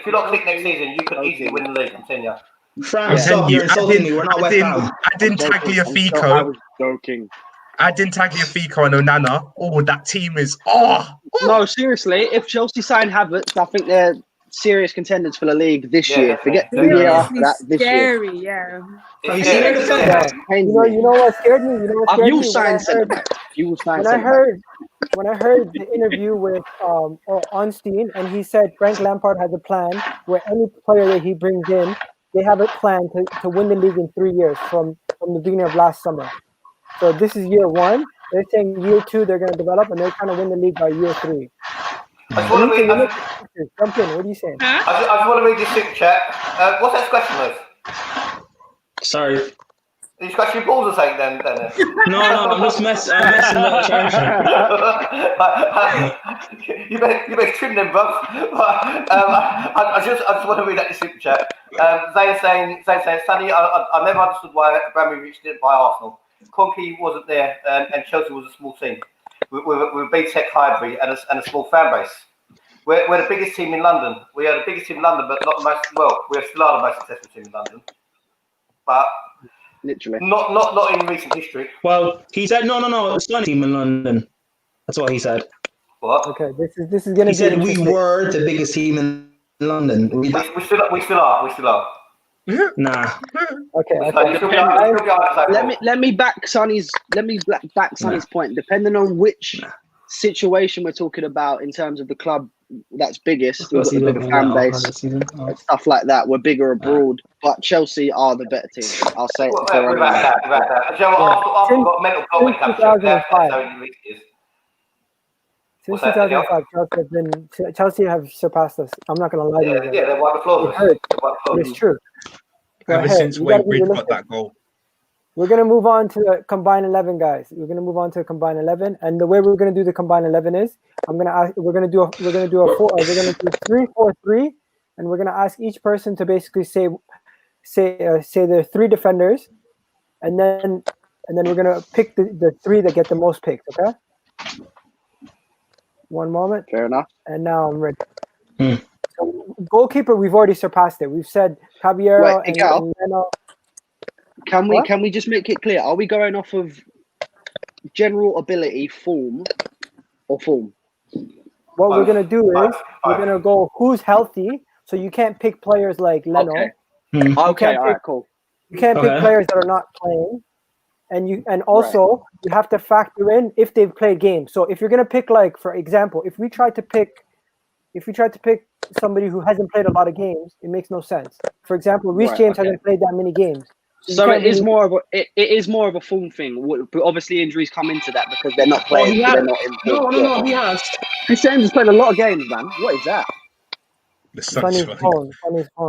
A: you could easily win the league. Continue.
B: Frank, stop! You're insulting me. We're not West Ham.
F: I didn't Tagliafico.
E: I was joking.
F: I didn't Tagliafico and Onana. Oh, that team is.
E: No, seriously. If Chelsea sign Havertz, I think they're serious contenders for the league this year. Forget the year after that. This
C: scary,
E: year.
C: Yeah.
G: You know what scared me?
E: You signed centre-back.
G: When I heard the interview with Ornstein, and he said Frank Lampard has a plan where any player that he brings in, they have a plan to win the league in 3 years from the beginning of last summer. So this is year 1. They're saying year 2 they're going to develop, and they're trying to win the league by year 3. Jump in. What are you saying?
A: I just want to read your super chat. What's that question, Liz?
B: Sorry.
A: Are you scratching your balls or something then, Dennis?
B: No, I'm just messing with Charlie.
A: You better trim them, bruv. I just want to read out the super chat. Zayn saying, Sonny, I never understood why Abramovich didn't buy Arsenal. Kroenke wasn't there, and Chelsea was a small team. We're a big tech hybrid and a small fan base. We're the biggest team in London. We are the biggest team in London, but not the most. Well, we still are the most successful team in London, but
E: literally
A: not in recent history.
B: Well, he said no. It's not a team in London. That's what he said.
A: What?
G: Okay, this is gonna.
B: He said we were the biggest team in London. We
A: still are.
B: Nah.
G: Okay.
E: Let me back Sonny's point. Depending on which situation we're talking about in terms of the club that's biggest, we've got a bigger fan base, and stuff like that. We're bigger abroad, but Chelsea are the better team. I'll say it.
A: After got mental block when it comes to
G: Since 2005, Chelsea have surpassed us. I'm not going to lie to you.
A: Yeah, they're wiped the floor.
G: It's true.
F: Ever since Wade got that goal.
G: We're going to move on to the combined 11, guys. We're going to move on to a combined 11, and the way we're going to do the combined 11 is we're going to do a 3-4-3, and we're going to ask each person to basically say their 3 defenders, and then we're going to pick the 3 that get the most picks. Okay. One moment.
E: Fair enough.
G: And now I'm ready. So goalkeeper, we've already surpassed it. We've said Caballero and Leno.
E: Can we just make it clear? Are we going off of general ability, form, or form?
G: What we're gonna do is we're gonna go who's healthy. So you can't pick players like Leno.
E: Okay. All right. Cool.
G: You can't pick players that are not playing. And also you have to factor in if they've played games. So if you're gonna pick, like, for example, if we if we try to pick somebody who hasn't played a lot of games, it makes no sense. For example, Reece James hasn't played that many games.
E: So it is more of a form thing. But obviously, injuries come into that because they're not playing. They're not in.
B: No, he has.
E: Reece James has played a lot of games, man. What is that?
G: Funny phone.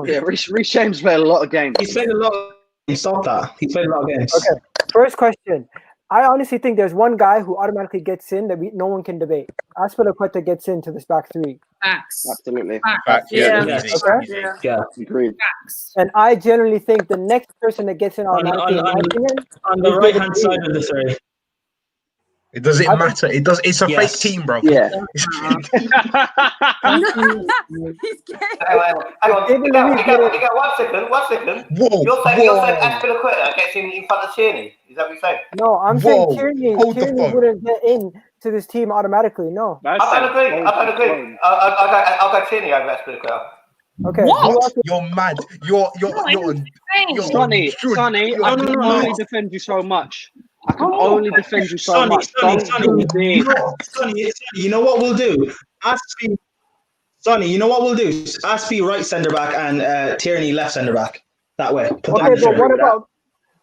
E: Yeah, Reece James played a lot of games.
B: He's played a lot. Stop that. He played a lot of games.
G: Okay. First question. I honestly think there's one guy who automatically gets in that no one can debate. Aspilicueta gets into this back three.
D: Facts.
E: Absolutely.
D: Facts.
C: Yeah.
G: Okay.
E: Agreed.
D: Facts.
G: And I generally think the next person that gets in automatically,
B: on the right hand side of the three.
F: It doesn't matter. It's a fake team, bro.
E: Yeah.
C: He's gay.
A: Hang on. One second.
F: Whoa.
A: You're saying Aspilicueta gets in front of Tierney. Is that what you're saying?
G: No, I'm saying Tierney wouldn't get in to this team automatically. No.
A: I don't agree. I'll go Tierney over Aspilicueta.
G: Okay.
F: What? You're mad. You're
E: Sonny, I can only defend you so much. I can only defend you so much.
B: Sonny, you know what we'll do? Sonny, you know what we'll do? Aspie right centre back and Tierney left centre back. That way.
G: Okay, but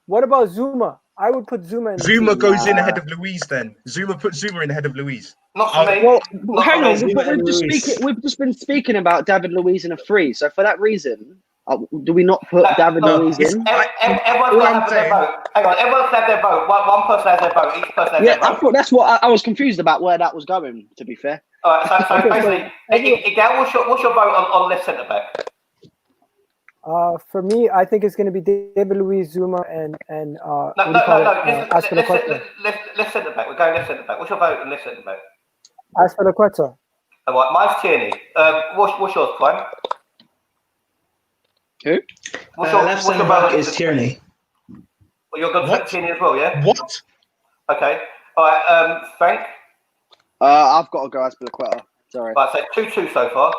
G: what about Zuma? I would put Zuma in.
F: Zuma goes in ahead of Luis then. Puts Zuma in ahead of Luis.
A: Not for me.
E: Well, hang on. We've just been speaking about David Luiz in a free. So for that reason, do we not put David Luiz in?
A: Everyone's got to have their vote. Hang on. Everyone's got to have their vote. One person has their vote. Each person has their vote.
E: I thought that's what I was confused about where that was going, to be fair.
A: All right, so basically, Miguel, what's your vote on left centre back?
G: For me, I think it's going to be David Luiz, Zuma, and
A: Left centre back. We're going left centre back. What's your vote on left centre back?
G: Aspilicueta.
A: All right, mine's Tierney. What's yours, Prime?
E: Who?
B: Left centre back is Tierney.
A: Well, you're going to Tierney as well, yeah?
F: What?
A: Okay. All right, Frank?
E: I've got to go Aspilicueta. Sorry.
A: Right, so 2-2 so far.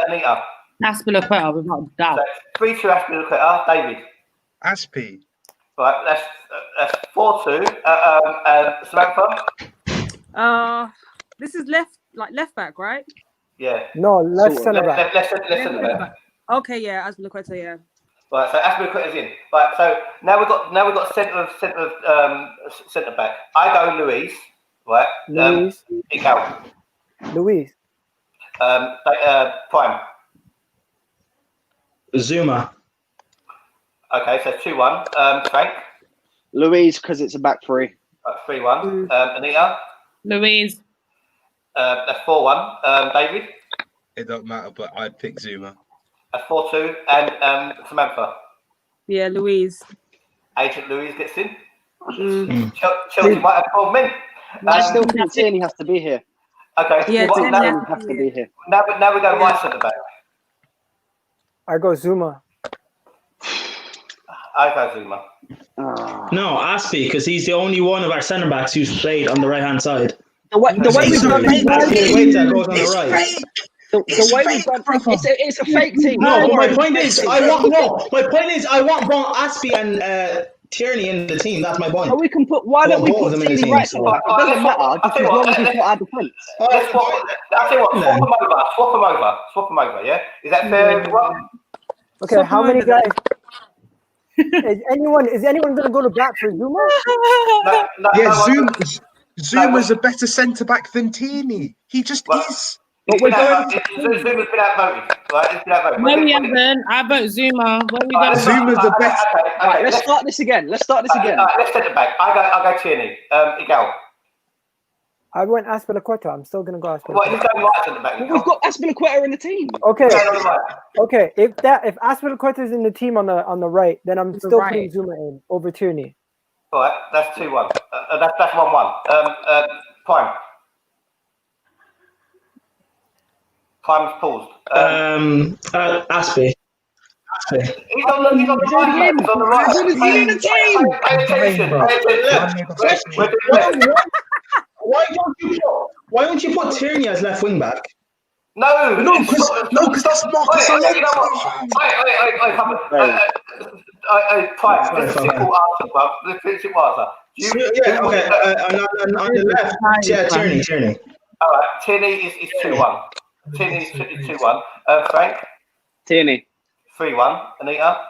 A: Anita?
D: Aspilicueta, without doubt.
A: So 3-2 Aspilicueta. David?
F: Aspie.
A: Right, that's 4-2. Samantha?
C: This is left back, right?
A: Yeah.
G: No, left centre back.
A: Left centre back.
C: Okay, yeah, Aspilicueta, yeah.
A: Right, so Aspilicueta's in. Right, so now we've got centre back. I go Luis. Right.
G: Luis.
A: Luis. Prime.
B: Zuma.
A: Okay, so 2-1. Frank.
E: Luis, because it's a back three.
A: 3-1. Anita.
D: Luis.
A: That's 4-1. David.
F: It don't matter, but I'd pick Zuma.
A: That's 4-2. And Samantha.
C: Yeah, Luis.
A: Agent Luis gets in. Chelsea might have 12 men.
E: I still think Tierney has to be here.
A: Okay.
C: Yeah,
E: Tierney has to be here.
A: Now we go right centre back.
G: I go Zuma.
A: I go Zuma.
B: No, Aspie, because he's the only one of our centre backs who's played on the right hand side.
E: The way we've done
B: that goes on the right.
E: The way we've done it's a fake team.
B: No, my point is I want both Aspie and Tierney in the team. That's my point.
E: But we can put. Why don't we put Tierney right centre back? It doesn't matter. Just as long as we put our defence.
A: I'll tell you what. Swap them over. Yeah, is that fair? Everyone?
G: Okay, how many guys? Is anyone going to go to bat for Zuma?
F: Zuma's a better centre back than Tierney. He just is.
A: But we're going. Zuma's been outvoted. Right, it's been outvoted.
D: No, we haven't. I vote Zuma.
F: Zuma's the best.
E: Alright, let's start this again. Let's centre
A: back. I'll go Tierney. Miguel.
G: I went Aspilicueta. I'm still gonna go Aspilicueta.
A: What? He's going right centre back.
E: We've got Aspilicueta in the team.
G: Okay. Okay. If Aspilicueta is in the team on the right, then I'm still putting Zuma in over Tierney.
A: All right. That's 2-1. That's 1-1. Prime. Time's paused.
B: Aspie.
A: He's on the right.
E: He's in the team.
A: Pay attention.
B: Why don't you put Tierney as left wing back?
A: No,
F: because that's Marcus Alonso.
A: Prime. This is a simple answer, bro. This is a simple answer.
B: On the left, Tierney.
A: All right, Tierney is 2-1. Tierney 2-1. Frank?
E: Tierney.
A: 3-1. Anita?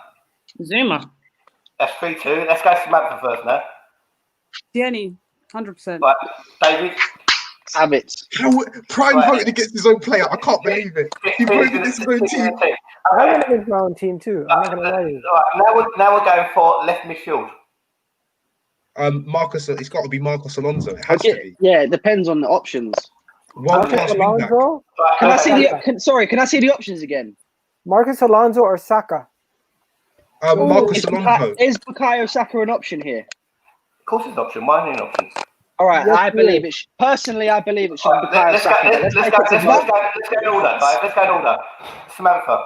D: Zuma.
A: That's 3-2. Let's go to Samantha first now.
C: Tierney, 100%.
A: Right, David?
E: Havertz.
F: Prime voted against his own player. I can't believe it. He voted against his own team.
G: I went against my own team too. I'm not gonna lie to you.
A: Right, now we're going for left midfield.
F: Marcus, it's got to be Marcos Alonso. It has to be.
E: Yeah, it depends on the options.
F: World-class wingback.
G: Alonso,
E: Can I see can I see the options again?
G: Marcus Alonso or Saka?
F: Marcus Alonso.
E: Is Bukayo Saka an option here?
A: Of course, it's an option. Why isn't it an option?
E: All right,
G: Yes,
E: I believe it. Personally, I believe it should be Bukayo Saka.
A: Let's go in order, guys. Let's go in order. Samantha.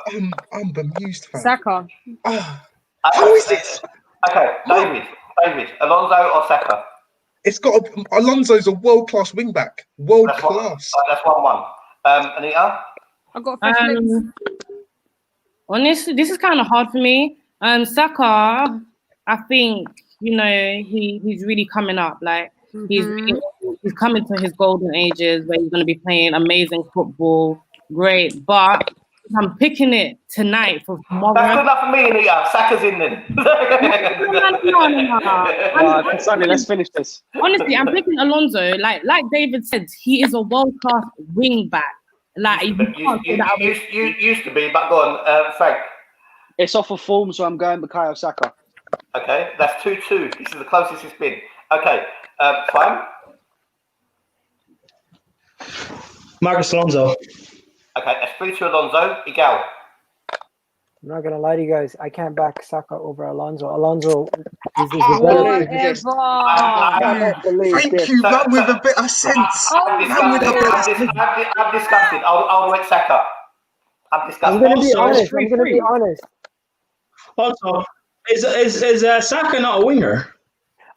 F: I'm bemused, fam.
C: Saka.
F: How is this?
A: Okay, David. Alonso or Saka?
F: It's got Alonso's a world-class wingback. World-class.
A: That's 1-1. Anita?
C: I got fish
D: Honestly, this is kind of hard for me. Saka, I think, he's really coming up. Like, he's coming to his golden ages where he's going to be playing amazing football. Great. But I'm picking it tonight for tomorrow.
A: That's good enough for me, Anita. Saka's in then.
D: No.
E: Sonny, let's finish this.
D: Honestly, I'm picking Alonso. Like David said, he is a world-class wing back. Like
A: used to be, but go on, Frank.
E: It's off of form, so I'm going Bukayo Saka.
A: Okay, that's 2-2. This is the closest it's been. Okay, fine.
B: Marcus Alonso.
A: Okay, that's 3-2 Alonso. Miguel.
G: I'm not gonna lie to you guys. I can't back Saka over Alonso. Alonso is the better.
F: Thank you, man, with a bit of sense.
A: I'm disgusted. I'll wait Saka. I'm disgusted.
G: I'm gonna be honest.
B: Also, is Saka not a winger?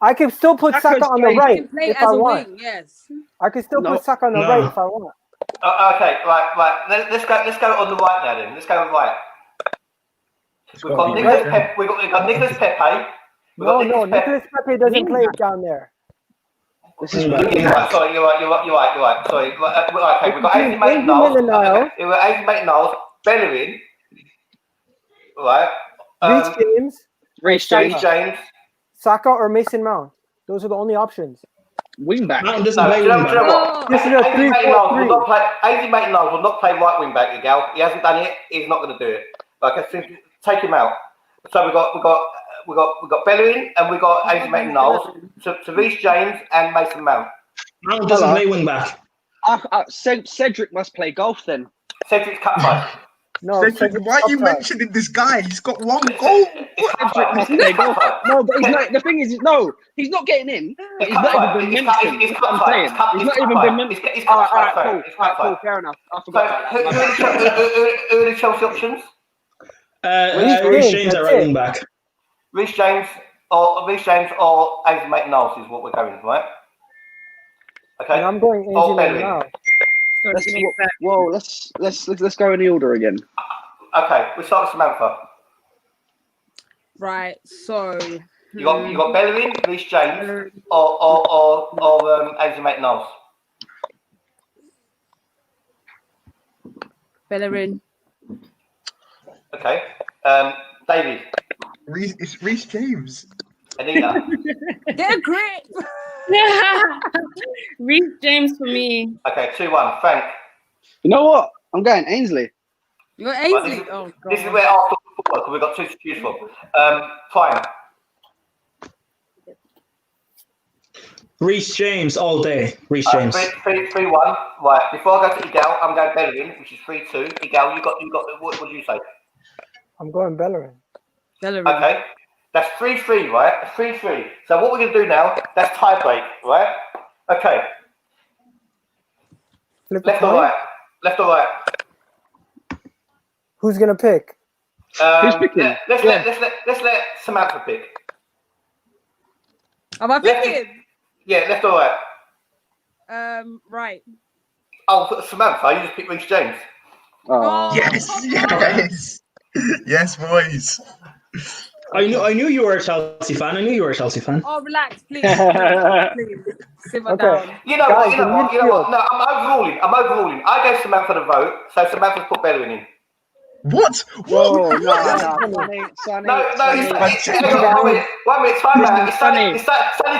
G: I can still put Saka on the right if I want.
C: Wing, yes.
G: I can still put Saka on the right if I want.
A: Okay, right. Let's go on the right now then. Let's go right. We've got Nicolas Pepe.
G: No, Nicolas Pepe doesn't play down there.
E: This is
A: Sorry, you're right. Sorry. Okay, we've got Ainsley Maitland-Niles. We've got Ainsley Maitland-Niles, Bellerin. Right.
E: Reece James.
G: Saka or Mason Mount. Those are the only options.
E: Wing back.
B: Mount doesn't play wing back.
G: This is a 3-4-3.
A: Ainsley Maitland-Niles will not play right wing back, Miguel. He hasn't done it. He's not going to do it. Like, simply take him out. So we've got Bellerin and we've got Ainsley Maitland-Niles to Reece James and Mason Mount.
B: Mount doesn't play wing back.
E: Cedric must play golf then.
A: Cedric's cut fight.
G: No,
F: Cedric, why are you mentioning this guy? He's got one goal.
E: Cedric must play golf. No, but he's not. The thing is, he's not getting in. But he's not even been mentioned. He's not even been mentioned. All right, cool. Fair enough. I forgot.
A: Who are the Chelsea options?
B: Reece James at right wing back.
A: Reece James or Ainsley Maitland-Niles is what we're going with, right? Okay.
G: And I'm going Ainsley Maitland-Niles.
E: Let's go in the order again.
A: Okay, we start with Samantha.
C: Right. So
A: you got Bellerin, Reece James, or Ainsley Maitland-Niles.
C: Bellerin.
A: Okay. David.
F: It's Reece James.
A: Anita.
C: Get a grip.
D: Reece James for me.
A: Okay, 2-1. Frank.
E: You know what? I'm going Ainsley.
C: You're Ainsley. Oh, God.
A: This is where after football, because we've got 2 to choose from. Fine.
B: Reece James all day. Reece James.
A: 3-1. Right. Before I go to Miguel, I'm going Bellerin, which is 3-2. Miguel, you got. What would you say?
G: I'm going Bellerin.
A: Okay. That's 3-3, right? 3-3. So what we're going to do now, that's tie break, right? Okay. Left or right?
G: Who's going to pick?
E: Who's picking?
A: Let's let Samantha pick.
C: Am I picking?
A: Yeah, left or right?
C: Right.
A: Oh, Samantha, you just picked Reece James.
E: Oh.
F: Yes. Yes, boys.
B: I knew you were a Chelsea fan.
C: Oh, relax, please. Please. Simmer down.
A: You know what? No, I'm overruling. I gave Samantha the vote, so Samantha's put Bellerin in.
F: What?
E: Whoa, no,
A: Sonny. One minute, time out. It's Sunny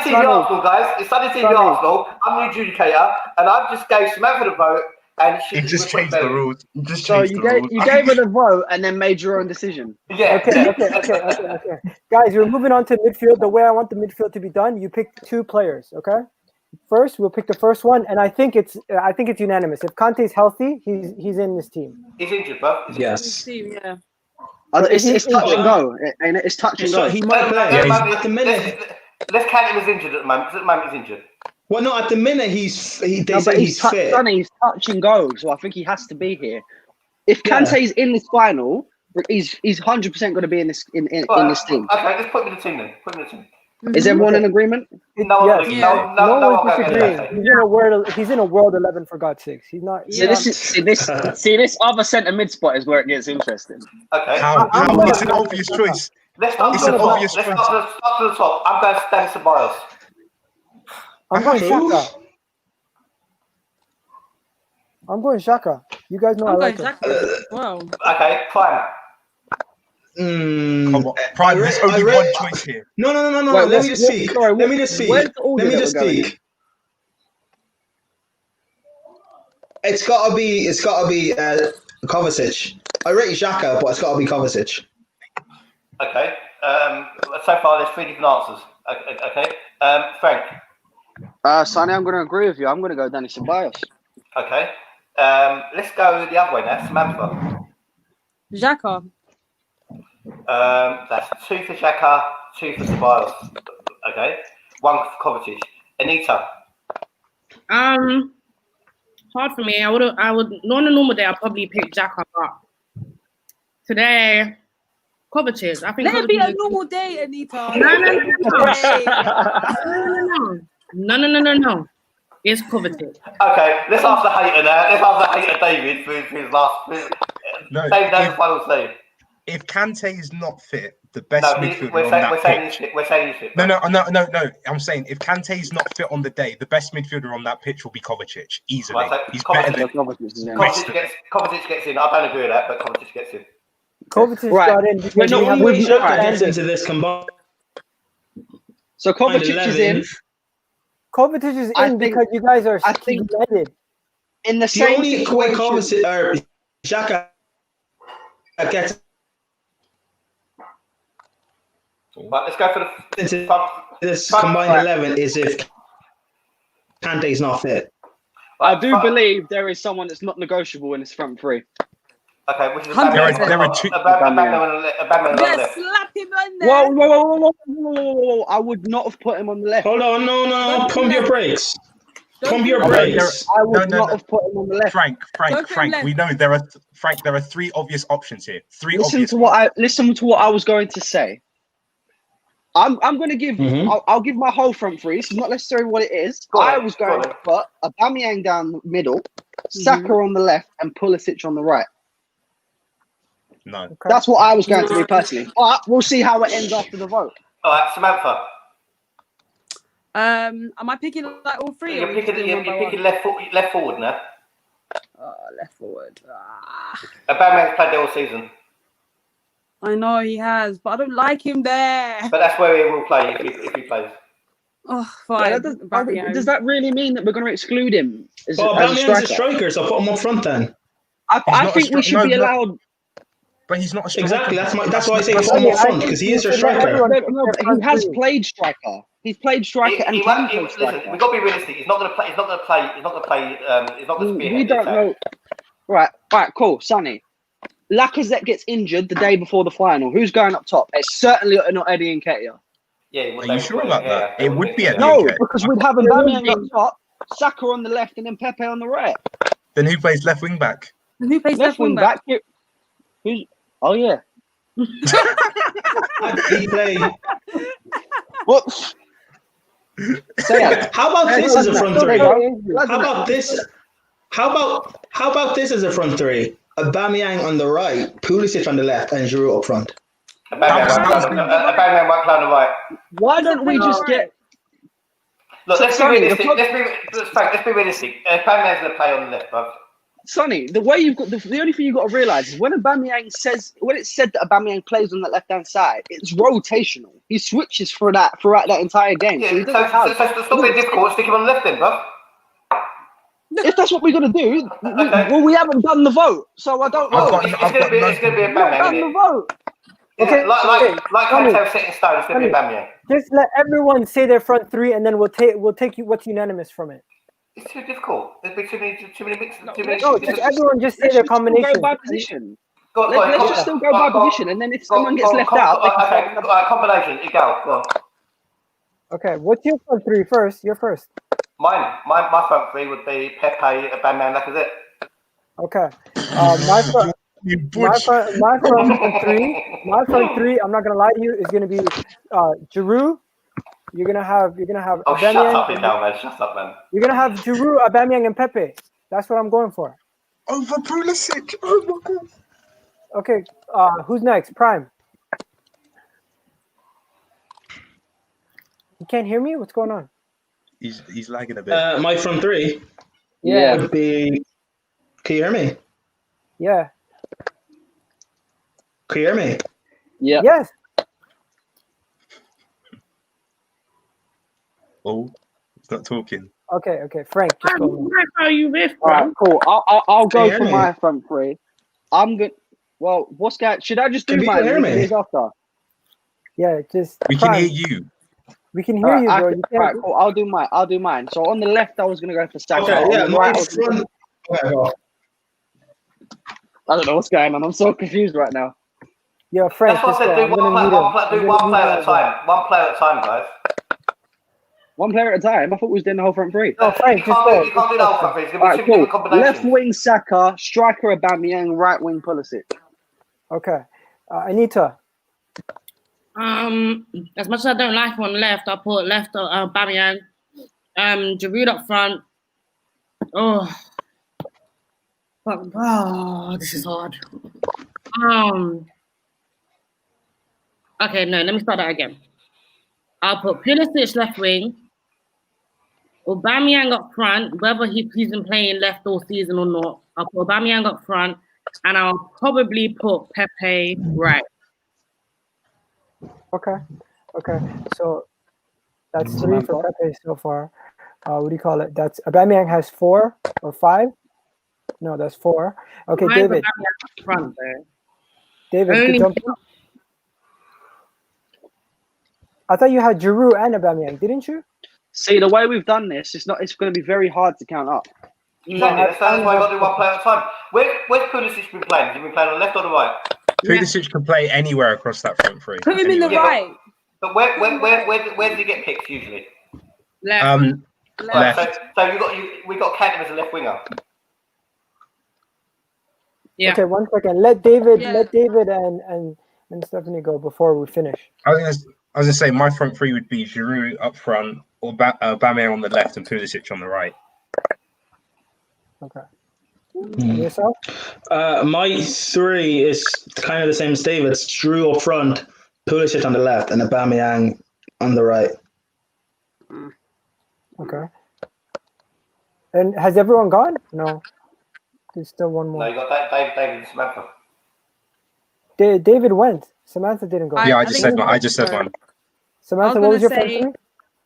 A: TV Arsenal, guys. It's Sunny TV Arsenal. I'm the adjudicator, and I just gave Samantha the vote, and she
F: just changed the rules.
E: You gave her the vote and then made your own decision.
A: Yeah.
G: Okay. Guys, we're moving on to midfield. The way I want the midfield to be done, you pick 2 players, okay? First, we'll pick the first one, and I think it's unanimous. If Kante's healthy, he's in this team.
A: He's injured, bro.
B: Yes.
C: Yeah.
E: It's touch and go. It's touch and go.
B: He might play. At the minute,
A: let's count him as injured at the moment. Because at the moment he's injured.
B: Well, no. At the minute, he's fit.
E: He's touch and go, so I think he has to be here. If Kante's in this final, he's 100% going to be in this team.
A: Okay, let's put him in the team then.
E: Is everyone in agreement?
A: No one's
G: disagreeing. He's in a world 11 for God's sakes. He's not.
E: See this other centre mid spot is where it gets interesting.
A: Okay.
F: How? It's an obvious choice.
A: Let's start to the top. I'm going to Stanis Ceballos.
G: I'm going Xhaka. You guys know I like him.
C: Wow.
A: Okay, fine.
F: Come on. Prime, there's only one choice here.
B: No. Let me just speak. Let me just speak. It's gotta be Kovacic. I rate Xhaka, but it's gotta be Kovacic.
A: Okay. So far, there's 3 different answers. Okay. Frank.
E: Sonny, I'm going to agree with you. I'm going to go Dani Ceballos.
A: Okay. Let's go the other way now. Samantha.
C: Xhaka.
A: That's 2 for Xhaka, 2 for Ceballos. Okay. 1 for Kovacic. Anita.
D: Hard for me. I would on a normal day I'll probably pick Xhaka up. Today, Kovacic. I think
C: Let it be a normal day, Anita.
D: No. It's Kovacic.
A: Okay, let's ask the hater now. Let's ask the hater David for his last. Save that the final save.
F: If Kante is not fit, the best midfielder
A: we're
F: on
A: saying,
F: that
A: we're saying
F: pitch.
A: We're saying he's fit.
F: No. I'm saying if Kante is not fit on the day, the best midfielder on that pitch will be Kovacic easily.
A: Right, so
F: he's better than
A: Kovacic gets in. I don't agree with that, but Kovacic gets in.
G: Kovacic got in.
B: We're not going to get into this combined.
E: So Kovacic is in.
G: Kovacic is in because you guys are united.
E: In the same
B: only way Kovacic or Xhaka gets.
A: Right, let's go for
B: this combined 11 is if Kante's not fit.
E: I do believe there is someone that's not negotiable in this front 3.
A: Okay, which is
F: there are 2.
C: Yes, slap him in there.
E: Whoa. I would not have put him on the left.
B: Hold on, no. Pump your brakes.
E: I would not have put him on the left.
F: Frank, we know there are 3 obvious options here.
E: Listen to what I was going to say. I'm going to give. I'll give my whole front 3. It's not necessarily what it is. I was going to put Aubameyang down the middle, Saka on the left, and Pulisic on the right.
F: No,
E: that's what I was going to do personally. But we'll see how it ends after the vote.
A: All right, Samantha.
C: Am I picking like all 3?
A: You're picking left forward now.
C: Left forward.
A: Aubameyang's played there all season.
C: I know he has, but I don't like him there.
A: But that's where he will play if he plays.
C: Oh, fine.
E: Yeah, does that really mean that we're going to exclude him?
B: Aubameyang's a striker, so put him up front then.
E: I think we should be allowed.
F: But he's not a striker.
B: Exactly. That's why I say put him up front because he is a striker.
E: No, he has played striker. He's played striker and can play striker.
A: Listen, we've got to be realistic. He's not going to play. He's not going to play.
E: We don't know. Right, cool. Sonny. Lacazette gets injured the day before the final. Who's going up top? It's certainly not Eddie Nketiah.
A: Yeah.
F: Are you sure about that? It would be Eddie.
E: No, because we'd have Aubameyang up top, Saka on the left, and then Pepe on the right.
F: Then who plays left wing back?
C: Who plays left wing back?
E: Who's? Oh yeah.
B: He play.
E: What?
B: How about this as a front 3? How about this? How about this as a front 3? Aubameyang on the right, Pulisic on the left, and Giroud up front.
A: Aubameyang might play on the right.
E: Why don't we just get?
A: Look, let's be realistic. Let's be realistic. Aubameyang's going to play on the left, bro.
E: Sonny, the way you've got the only thing you've got to realise is when Aubameyang when it's said that Aubameyang plays on that left hand side, it's rotational. He switches throughout that entire game.
A: Yeah, so it's not very difficult. Stick him on the left then, bro.
E: If that's what we're gonna do, we haven't done the vote, so I don't know.
A: It's gonna be Aubameyang.
E: Done the vote.
G: Okay,
A: like I have set in stone, it's gonna be Aubameyang.
G: Just let everyone say their front three, and then we'll take you what's unanimous from it.
A: It's too difficult. There's been too many mixes.
G: No, just everyone just say their combination.
E: Go by position. Let's just still go by position, and then if someone gets left out,
A: combination. You go. Go on.
G: Okay, what's your front three first? You're first.
A: My front three would be Pepe, Aubameyang, Lacazette.
G: Okay. My front three. I'm not gonna lie to you. Is gonna be Giroud. You're gonna have
A: Oh,
G: Aubameyang.
A: shut up, man! Shut up, man!
G: You're gonna have Giroud, Aubameyang, and Pepe. That's what I'm going for.
F: Over Pulisic. Oh my god.
G: Okay. Who's next? Prime. You can't hear me? What's going on?
F: He's lagging a bit.
B: My front three.
G: Yeah.
B: Would be. Can you hear me?
G: Yeah.
B: Can you hear me?
E: Yeah.
G: Yes.
F: Oh, he's not talking.
G: Okay. Frank, just go on.
D: How you with,
E: All right, cool. I'll go for
B: me?
E: my front three. I'm good. Well, what's that? Should I just do
B: Can
E: mine?
B: people hear me?
E: After?
G: Yeah, just.
F: We
G: Prime.
F: can hear you.
G: We can hear you, bro. You
E: All right,
G: can't.
E: cool. I'll do mine. So on the left, I was gonna go for Saka.
B: Okay,
E: On
B: yeah,
E: the right,
B: my front. Okay, go on.
E: I don't know what's going on. I'm so confused right now.
G: Yo, Frank,
A: That's what I
G: just
A: said.
G: go.
A: Do one player at a time. One player at a time, guys.
E: One player at a time. I thought we was doing the whole front three.
G: Oh, Frank,
A: You
G: just
A: can't
G: go.
A: do the whole front three. It's
E: All
A: going to
E: right,
A: be two different
E: cool.
A: combinations.
E: Left wing Saka, striker Aubameyang, right wing Pulisic.
G: Okay. Anita.
D: As much as I don't like one left, I put left Aubameyang, Giroud up front. Oh, this is hard. Okay, no, let me start that again. I'll put Pulisic left wing, Aubameyang up front, whether he's been playing left all season or not. I'll put Aubameyang up front, and I'll probably put Pepe right.
G: Okay. So that's 3 for Pepe so far. What do you call it? That's Aubameyang has 4 or 5. No, that's 4. Okay,
D: Mine's
G: David.
D: Aubameyang up front, though.
G: David, good jump. I thought you had Giroud and Aubameyang, didn't you?
E: See, the way we've done this, it's going to be very hard to count up.
A: Exactly. That's why I got to do one player at a time. Where's Pulisic been playing? Has he been playing on the left or the right?
F: Pulisic can play anywhere across that front three.
C: Put him in the right.
A: But where does he get picked usually?
D: Left.
F: Left.
A: So we got to count him as a left winger.
D: Yeah.
G: Okay, 1 second. Let David and Stephanie go before we finish.
F: I was gonna say my front three would be Giroud up front, or Aubameyang on the left, and Pulisic on the right.
G: Okay. Yourself?
B: My three is kind of the same as David's. Giroud up front, Pulisic on the left, and Aubameyang on the right.
G: Okay. And has everyone gone? No. There's still one more.
A: No, you got David and Samantha.
G: David went. Samantha didn't go.
F: Yeah, I just said one.
G: Samantha, what was your first three?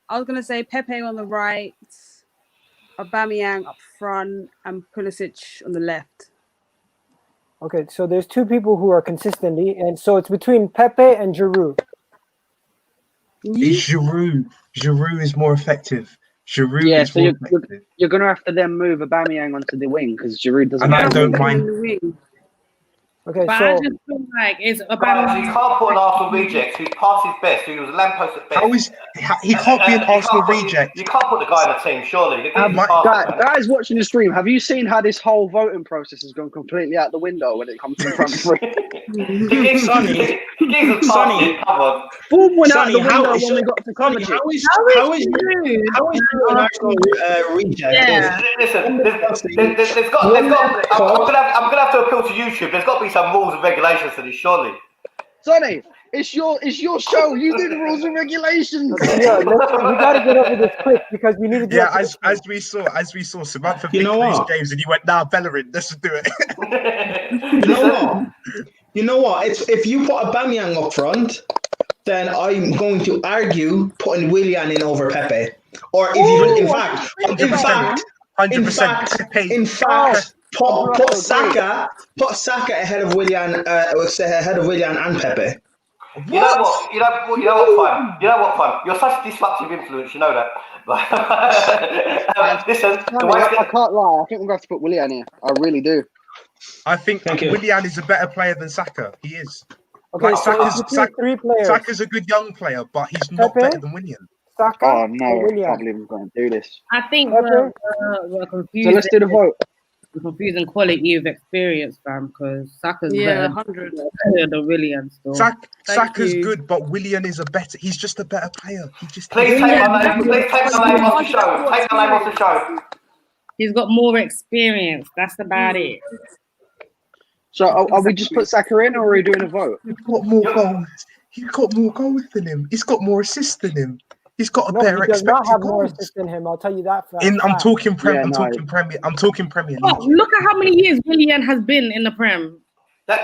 C: I was gonna say Pepe on the right, Aubameyang up front, and Pulisic on the left.
G: Okay, so there's 2 people who are consistently, and so it's between Pepe and Giroud.
F: It's Giroud. Giroud is more effective. Giroud is
E: so
F: more effective.
E: you're going to have to then move Aubameyang onto the wing because Giroud doesn't.
F: And I don't mind.
G: Okay,
D: But
G: so
D: I just feel like it's
A: Guys,
D: Aubameyang.
A: you can't put an Arsenal reject who passes best, who was a lamppost at best.
F: How is he can't be an Arsenal reject?
A: You can't put the guy in the team, surely. The guy's a passer, man.
E: Guys watching the stream, have you seen how this whole voting process has gone completely out the window when it comes to front three?
B: Sonny,
E: Form went out
B: Sonny,
E: the window when we got to Coventry.
B: How is you an Arsenal reject?
D: Yeah.
A: Listen, I'm gonna have to appeal to YouTube. There's got to be some rules and regulations to this, surely.
E: Sonny, it's your show. You do the rules and regulations.
G: Yeah, we gotta get over this quick because we need to.
F: Yeah, as we saw, Samantha picked these games, and you went, "Nah, Bellerin, let's do it."
B: You know what? If you put Aubameyang up front, then I'm going to argue putting Willian in over Pepe. Or if you, in fact, put Saka ahead of Willian and Pepe.
A: You know what, fun? You're such a disruptive influence, you know that. Listen,
E: I can't lie. I think we're going to have to put Willian here. I really do.
F: I think Willian is a better player than Saka. He is.
G: Okay, three players.
F: Saka's a good young player, but he's not better than Willian.
G: Saka.
E: Oh no, I can't believe we're going to do this.
D: I think we're confused.
E: So let's do the vote.
D: We're confusing quality of experience, fam, because Saka's better
C: 100
D: than Willian still.
F: Saka's good, but Willian is he's just a better player.
A: Please take my name off the show. Take my name off the show.
D: He's got more experience. That's about it.
E: So are we just put Saka in, or are we doing a vote?
F: He's got more goals. He's got more goals than him. He's got more assists than him. He's got a better expected goals. He does not have more assists
G: than him. I'll tell you that.
F: I'm talking Premier. I'm talking Premier League.
D: Oh, look at how many years Willian has been in the Prem.
E: Are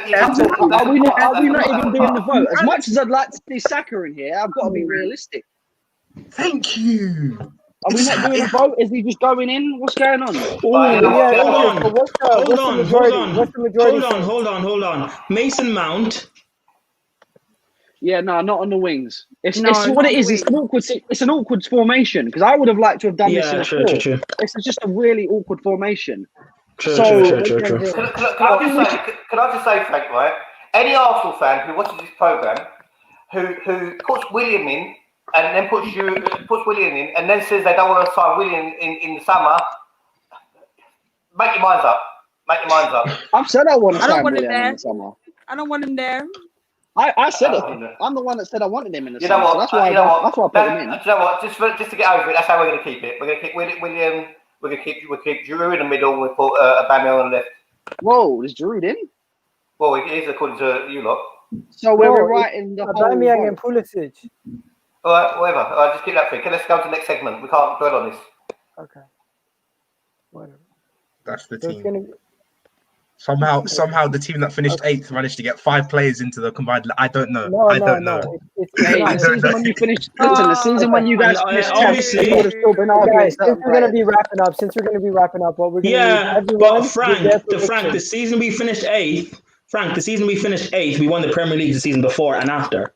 E: we not even doing the vote? As much as I'd like to see Saka in here, I've got to be realistic.
F: Thank you.
E: Are we not doing a vote? Is he just going in? What's going on?
B: Hold on. Mason Mount.
E: Yeah, no, not on the wings. It's what it is. It's an awkward formation because I would have liked to have done this in a four.
B: True.
E: It's just a really awkward formation.
B: True.
A: Can I just say, Frank, right? Any Arsenal fan who watches this program, who puts William in and then puts William in and then says they don't want to sign William in the summer, make your minds up.
E: I've said I want to sign William in the summer.
C: I don't want him there.
E: I said it. I'm the one that said I wanted him in the summer.
A: What?
E: So that's why I put him in.
A: You know what? Just to get over it, that's how we're going to keep it. We're going to keep William. We're going to keep Giroud in the middle. We put Aubameyang on the left.
E: Whoa, is Giroud in?
A: Well, it is according to you lot.
E: So we're writing the
G: Aubameyang and Pulisic.
A: All right, whatever. All right, just keep that free. Okay, let's go to the next segment. We can't dwell on this.
G: Okay. Whatever.
F: That's the team. Somehow the team that finished 8th managed to get 5 players into the combined. I don't know. I don't know.
E: The season when you guys finished 10th,
G: since we're going to be wrapping up, what we're going to do,
B: but Frank, the season we finished 8th, we won the Premier League the season before and after.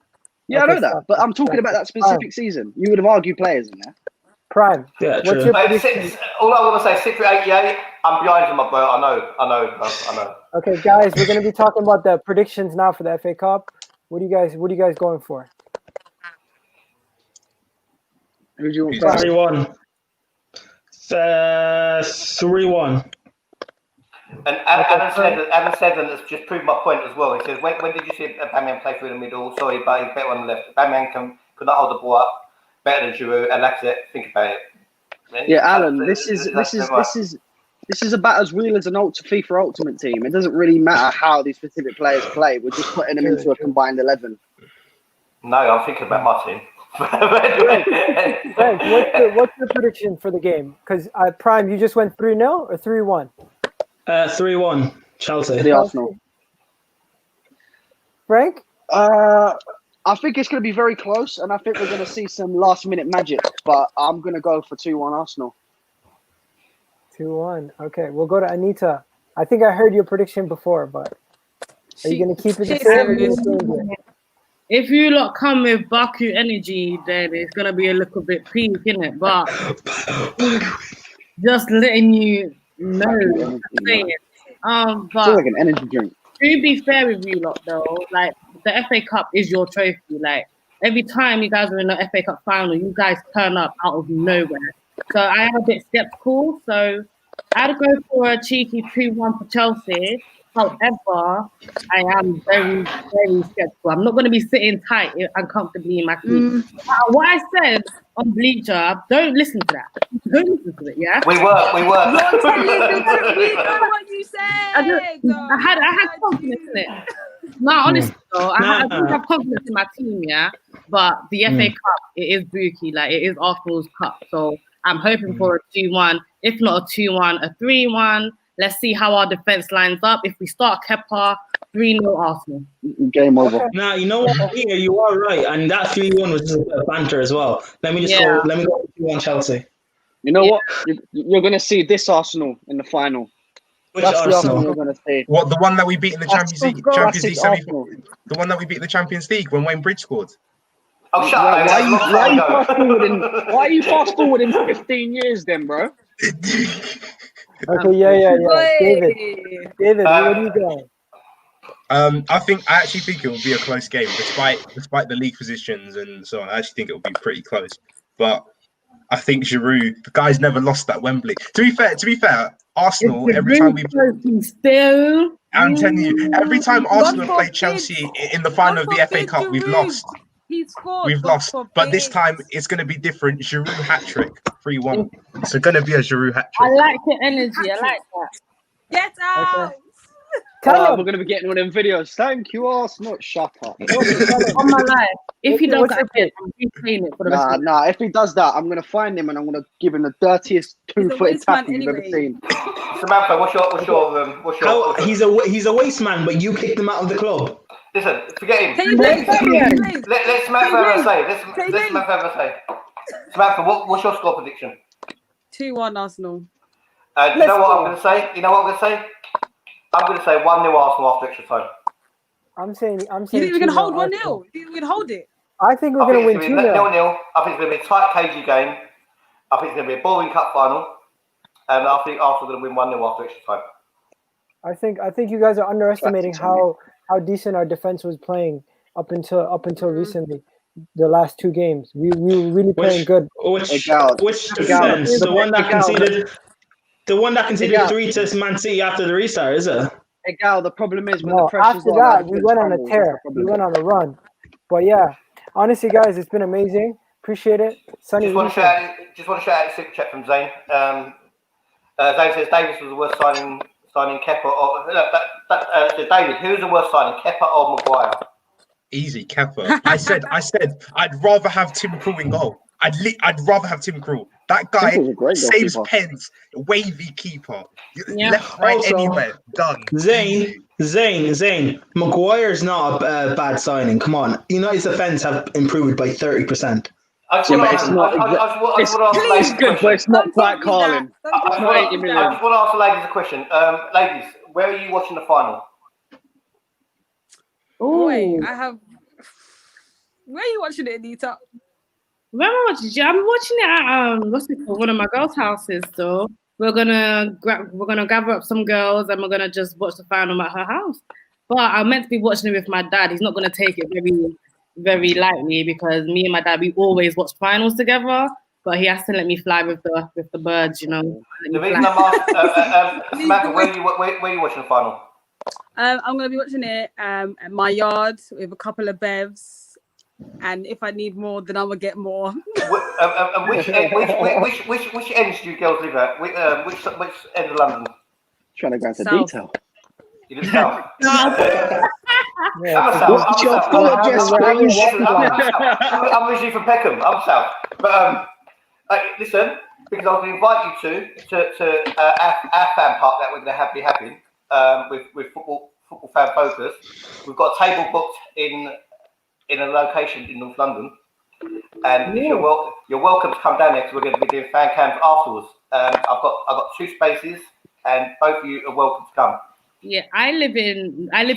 E: Yeah, I know that, but I'm talking about that specific season. You would have argued players in there.
G: Prime.
B: Yeah,
G: what's your
A: all I want to say, 6 for 88. I'm behind him, bro. I know.
G: Okay, guys, we're going to be talking about the predictions now for the FA Cup. What are you guys going for?
E: Who do you want first?
B: 3-1.
A: And Adam Seddon has just proved my point as well. He says, when did you see Aubameyang play through the middle? Sorry, but he's better on the left. Aubameyang could not hold the ball up better than Giroud, and that's it. Think about it.
E: Yeah, Alan, this is about as real as an FIFA Ultimate Team. It doesn't really matter how these specific players play. We're just putting them into a combined 11.
A: No, I'm thinking about my team.
G: Frank, what's your prediction for the game? Because Prime, you just went 3-0 or 3-1?
B: 3-1, Chelsea.
E: The Arsenal.
G: Frank?
E: I think it's going to be very close, and I think we're going to see some last-minute magic. But I'm going to go for 2-1 Arsenal.
G: 2-1. Okay, we'll go to Anita. I think I heard your prediction before, but are you going to keep it the same?
D: If you lot come with Baku energy, then it's going to be a little bit peak, isn't it? But just letting you know. But
E: it's like an energy drink.
D: To be fair with you lot, though, like the FA Cup is your trophy. Like every time you guys are in the FA Cup final, you guys turn up out of nowhere. So I am a bit skeptical. So I'd go for a cheeky 2-1 for Chelsea. However, I am very, very skeptical. I'm not going to be sitting tight and comfortably in my seat. What I said on Bleacher, don't listen to that. Don't listen to it, yeah?
A: We were.
C: We know what you said.
D: I had confidence in it. No, honestly though, I do have confidence in my team, yeah. But the FA Cup, it is bookie, like it is Arsenal's cup. So I'm hoping for a 2-1, if not a 2-1, a 3-1. Let's see how our defense lines up. If we start Kepa, 3-0 Arsenal.
E: Game over.
B: Now you know what? Here you are right, and that 3-1 was just a bit of banter as well. Let me go. Let me go 2-1 Chelsea.
E: You know what? You're gonna see this Arsenal in the final. That's the Arsenal you're gonna see.
F: What, the one that we beat in the Champions League semi? The one that we beat in the Champions League when Wayne Bridge scored.
A: Oh, shut up!
E: Why are you fast forwarding 15 years then, bro?
G: Okay, yeah. David, where are you going?
F: I actually think it will be a close game, despite the league positions and so on. I actually think it will be pretty close. But I think Giroud, the guy's never lost at Wembley. To be fair, Arsenal, every time I'm telling you, every time Arsenal play Chelsea in the final of the FA Cup, we've lost. We've lost. But this time it's going to be different. Giroud hat-trick, 3-1. It's going to be a Giroud hat-trick.
D: I like your energy. I like that.
C: Get out!
E: We're going to be getting one of them videos. Thank you, Arsenal. Shut up.
D: On my life. If he does that, I'm replaying it for the rest of the
E: Nah. If he does that, I'm going to find him and I'm going to give him the dirtiest two-footed tackle you've ever seen.
A: Samantha, what's your?
B: He's a waste man, but you kicked him out of the club.
A: Listen, forget him.
C: Can you
A: Let Samantha have a say. Let Samantha have a say. Samantha, what's your score prediction?
C: 2-1 Arsenal.
A: You know what I'm going to say? I'm going to say 1-0 Arsenal after extra time.
G: I'm saying.
C: You think we can hold 1-0? You think we can hold it?
G: I think we're going to win 2-0.
A: 0-0. I think it's going to be a tight, cagey game. I think it's going to be a boring cup final, and I think Arsenal are going to win 1-0 after extra time.
G: I think you guys are underestimating how decent our defense was playing up until recently. The last two games, we were really playing good.
B: Which defense? The one that conceded 3 to Man City after the restart, is it?
E: Hey, Gal, the problem is
G: after that we went on a tear. We went on a run. But yeah, honestly, guys, it's been amazing. Appreciate it. Sonny,
A: just want to shout out a super chat from Zane. Zane says Davis was the worst signing Kepa or David. Who's the worst signing, Kepa or Maguire?
F: Easy, Kepa. I said I'd rather have Tim Krul in goal. I'd rather have Tim Krul. That guy saves pens, wavy keeper. Left, right, also, anywhere. Done.
B: Zane. Maguire's not a bad signing. Come on. United's defence have improved by 30%.
E: It's good, but it's not quite Carlin.
A: I just want to ask the ladies a question. Ladies, where are you watching the final?
C: Wait, Where are you watching it, Anita?
D: Where am I watching? I'm watching it at one of my girls' houses. So we're gonna gather up some girls and we're gonna just watch the final at her house. But I'm meant to be watching it with my dad. He's not gonna take it very, very lightly because me and my dad, we always watch finals together. But he has to let me fly with the birds, you know.
A: The reason I'm asking, Samantha, where are you watching the final?
C: I'm going to be watching it at my yard with a couple of bevs. And if I need more, then I'm going to get more.
A: Which ends do you girls live at? Which end of London?
E: Trying to go into detail.
A: You live south? I'm originally from Peckham. I'm south. But listen, because I was going to invite you to our fan park that we're going to be having with football fan focus. We've got a table booked in a location in North London, and you're welcome to come down there because we're going to be doing fan cams afterwards. I've got 2 spaces, and both of you are welcome to come.
D: Yeah, I live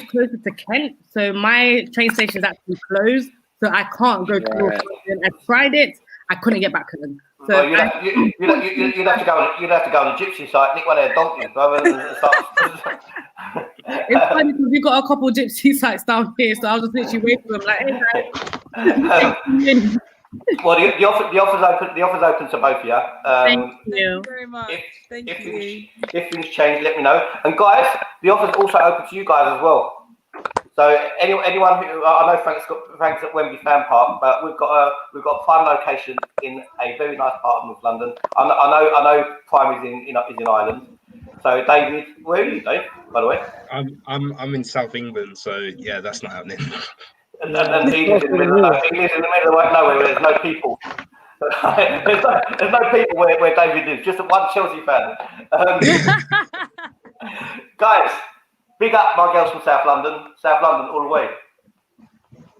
D: closer to Kent, so my train station is actually closed, so I can't go to North London. I tried it, I couldn't get back to them. So
A: you'd have to go on the gypsy site, nick one of their donkeys, brother.
D: It's funny because we've got a couple of gypsy sites down here, so I was just literally waiting for them like, hey,
A: well, the offer's open to both of you.
D: Thank you
C: very much.
A: If things change, let me know. And guys, the offer's also open to you guys as well. So anyone who I know Frank's at Wembley Fan Park, but we've got a prime location in a very nice part of North London. I know prime is in Ireland. So, David, where are you, Dave? By the way,
F: I'm in South England, so yeah, that's not happening.
A: and he lives in the middle of nowhere where there's no people. there's no people where David lives. Just one Chelsea fan. Guys, big up my girls from South London. South London all the way.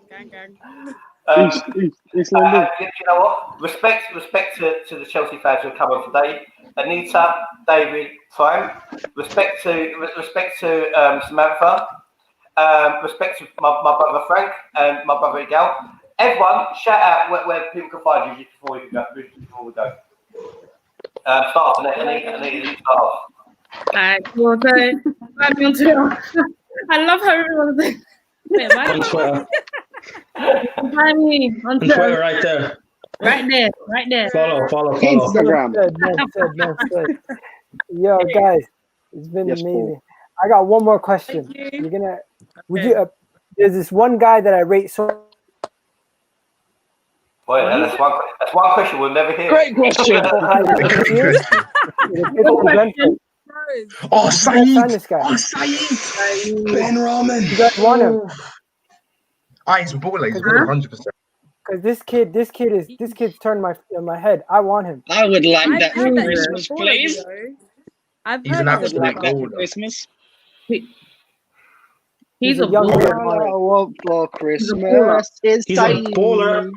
C: Gang.
E: East London.
A: You know what? Respect to the Chelsea fans who have come on today. Anita, David, Prime. Respect to Samantha. Respect to my brother Frank and my brother Igal. Everyone, shout out where people can find you before we go. Start off, Anita, start off.
D: Alright, well, find me on Twitter. I love how everyone's like,
B: On Twitter.
D: find me on
B: Twitter right there.
D: Right there.
B: Follow.
E: Instagram.
G: Good. Yo, guys, it's been amazing. Paul. I got one more question. There's this one guy that I rate so.
A: Boy, that's one question we'll never hear.
E: Great question.
F: Saeed. Ben Rahman.
G: You guys want him?
F: He's a baller. He's 100%.
G: Because this kid's turned my head. I want him.
H: I would like that for Christmas, please.
F: He's an absolute baller.
H: Christmas.
D: He's a
E: young
D: baller.
E: All I want for Christmas is
B: He's a baller.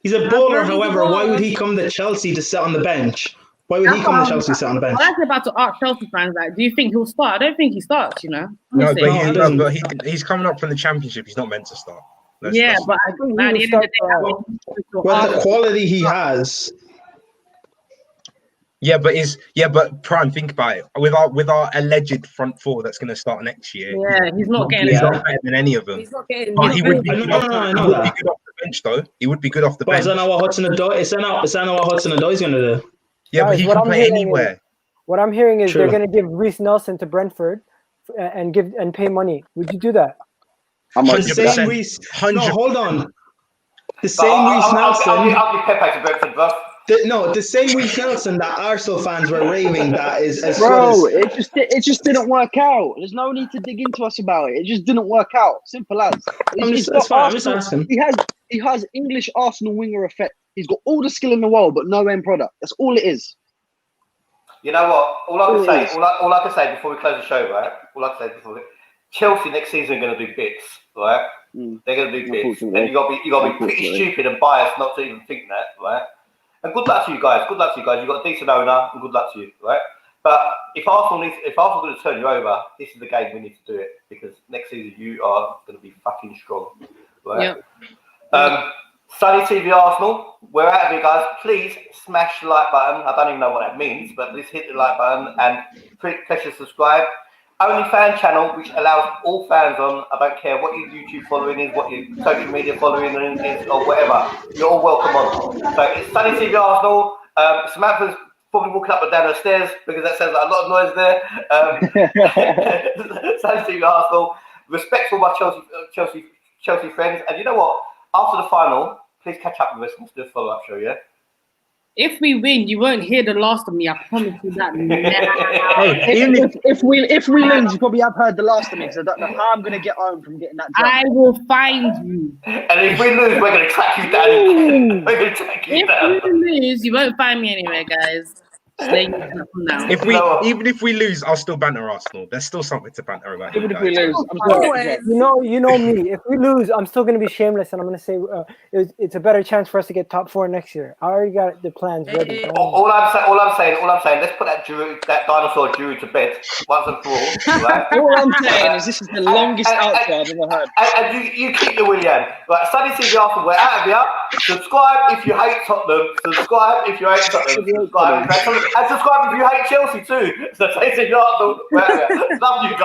B: He's a baller, however, why would he come to Chelsea to sit on the bench? Why would he come to Chelsea to sit on the bench?
D: I was about to ask Chelsea fans, like, do you think he'll start? I don't think he starts, you know.
F: No, but he's coming up from the Championship. He's not meant to start.
D: But I think at the end of the day,
B: well, the quality he has.
F: But Prime, think about it. With our alleged front four that's going to start next year.
D: Yeah, he's not getting.
F: He's not better than any of them.
C: He's not getting.
F: But he would be good off the bench, though. He would be good off the bench.
B: Is that not what Hudson-Odoi is going to do?
F: Yeah, but he can play anywhere.
G: What I'm hearing is they're going to give Reece Nelson to Brentford and pay money. Would you do that?
F: 100%.
B: No, hold on. The same Reece Nelson.
A: I'll be Pepe to Brentford, bro.
B: The same Reece Nelson that Arsenal fans were raving that is as
E: Bro,
B: good as...
E: it just didn't work out. There's no need to dig into us about it. It just didn't work out. Simple as.
B: I'm just asking.
E: He has English Arsenal winger effect. He's got all the skill in the world, but no end product. That's all it is.
A: You know what? All I can say before we close the show, right? Chelsea next season are going to do bits, right? They're going to do bits, and you got to be pretty stupid and biased not to even think that, right? And good luck to you guys. You've got a decent owner, and good luck to you, right? But if Arsenal going to turn you over, this is the game we need to do it, because next season you are going to be fucking strong, right? Yep. Sunny TV Arsenal, we're out of here, guys. Please smash the like button. I don't even know what that means, but please hit the like button and press to subscribe. Only fan channel which allows all fans on. I don't care what your YouTube following is, what your social media following is, or whatever. You're all welcome on. So it's Sunny TV Arsenal. Samantha's probably walking up and down the stairs because that sounds like a lot of noise there. Sunny TV Arsenal. Respect for my Chelsea friends. And you know what? After the final, please catch up with us and do a follow-up show, yeah?
D: If we win, you won't hear the last of me. I promise you that.
E: If we lose, you probably have heard the last of me, because I don't know how I'm going to get home from getting that job.
D: I will find you.
A: And if we lose, we're going to track you down. We're going to track you down.
D: If we lose, you won't find me anywhere, guys. Now.
F: Even if we lose, I'll still banter Arsenal. There's still something to banter about.
E: Even if we lose, I'm sorry.
G: You know me. If we lose, I'm still going to be shameless, and I'm going to say it's a better chance for us to get top 4 next year. I already got the plans ready.
A: All I'm saying. Let's put that dinosaur Druid to bed once and for all. Right?
H: All I'm saying is this is the longest outro I've ever heard.
A: And you keep the William. Right, Sunny TV Arsenal, we're out of here. Subscribe if you hate Tottenham. Subscribe if you hate Tottenham. And subscribe if you hate Chelsea too. So, Sunny TV Arsenal, we're out of here. Love you guys.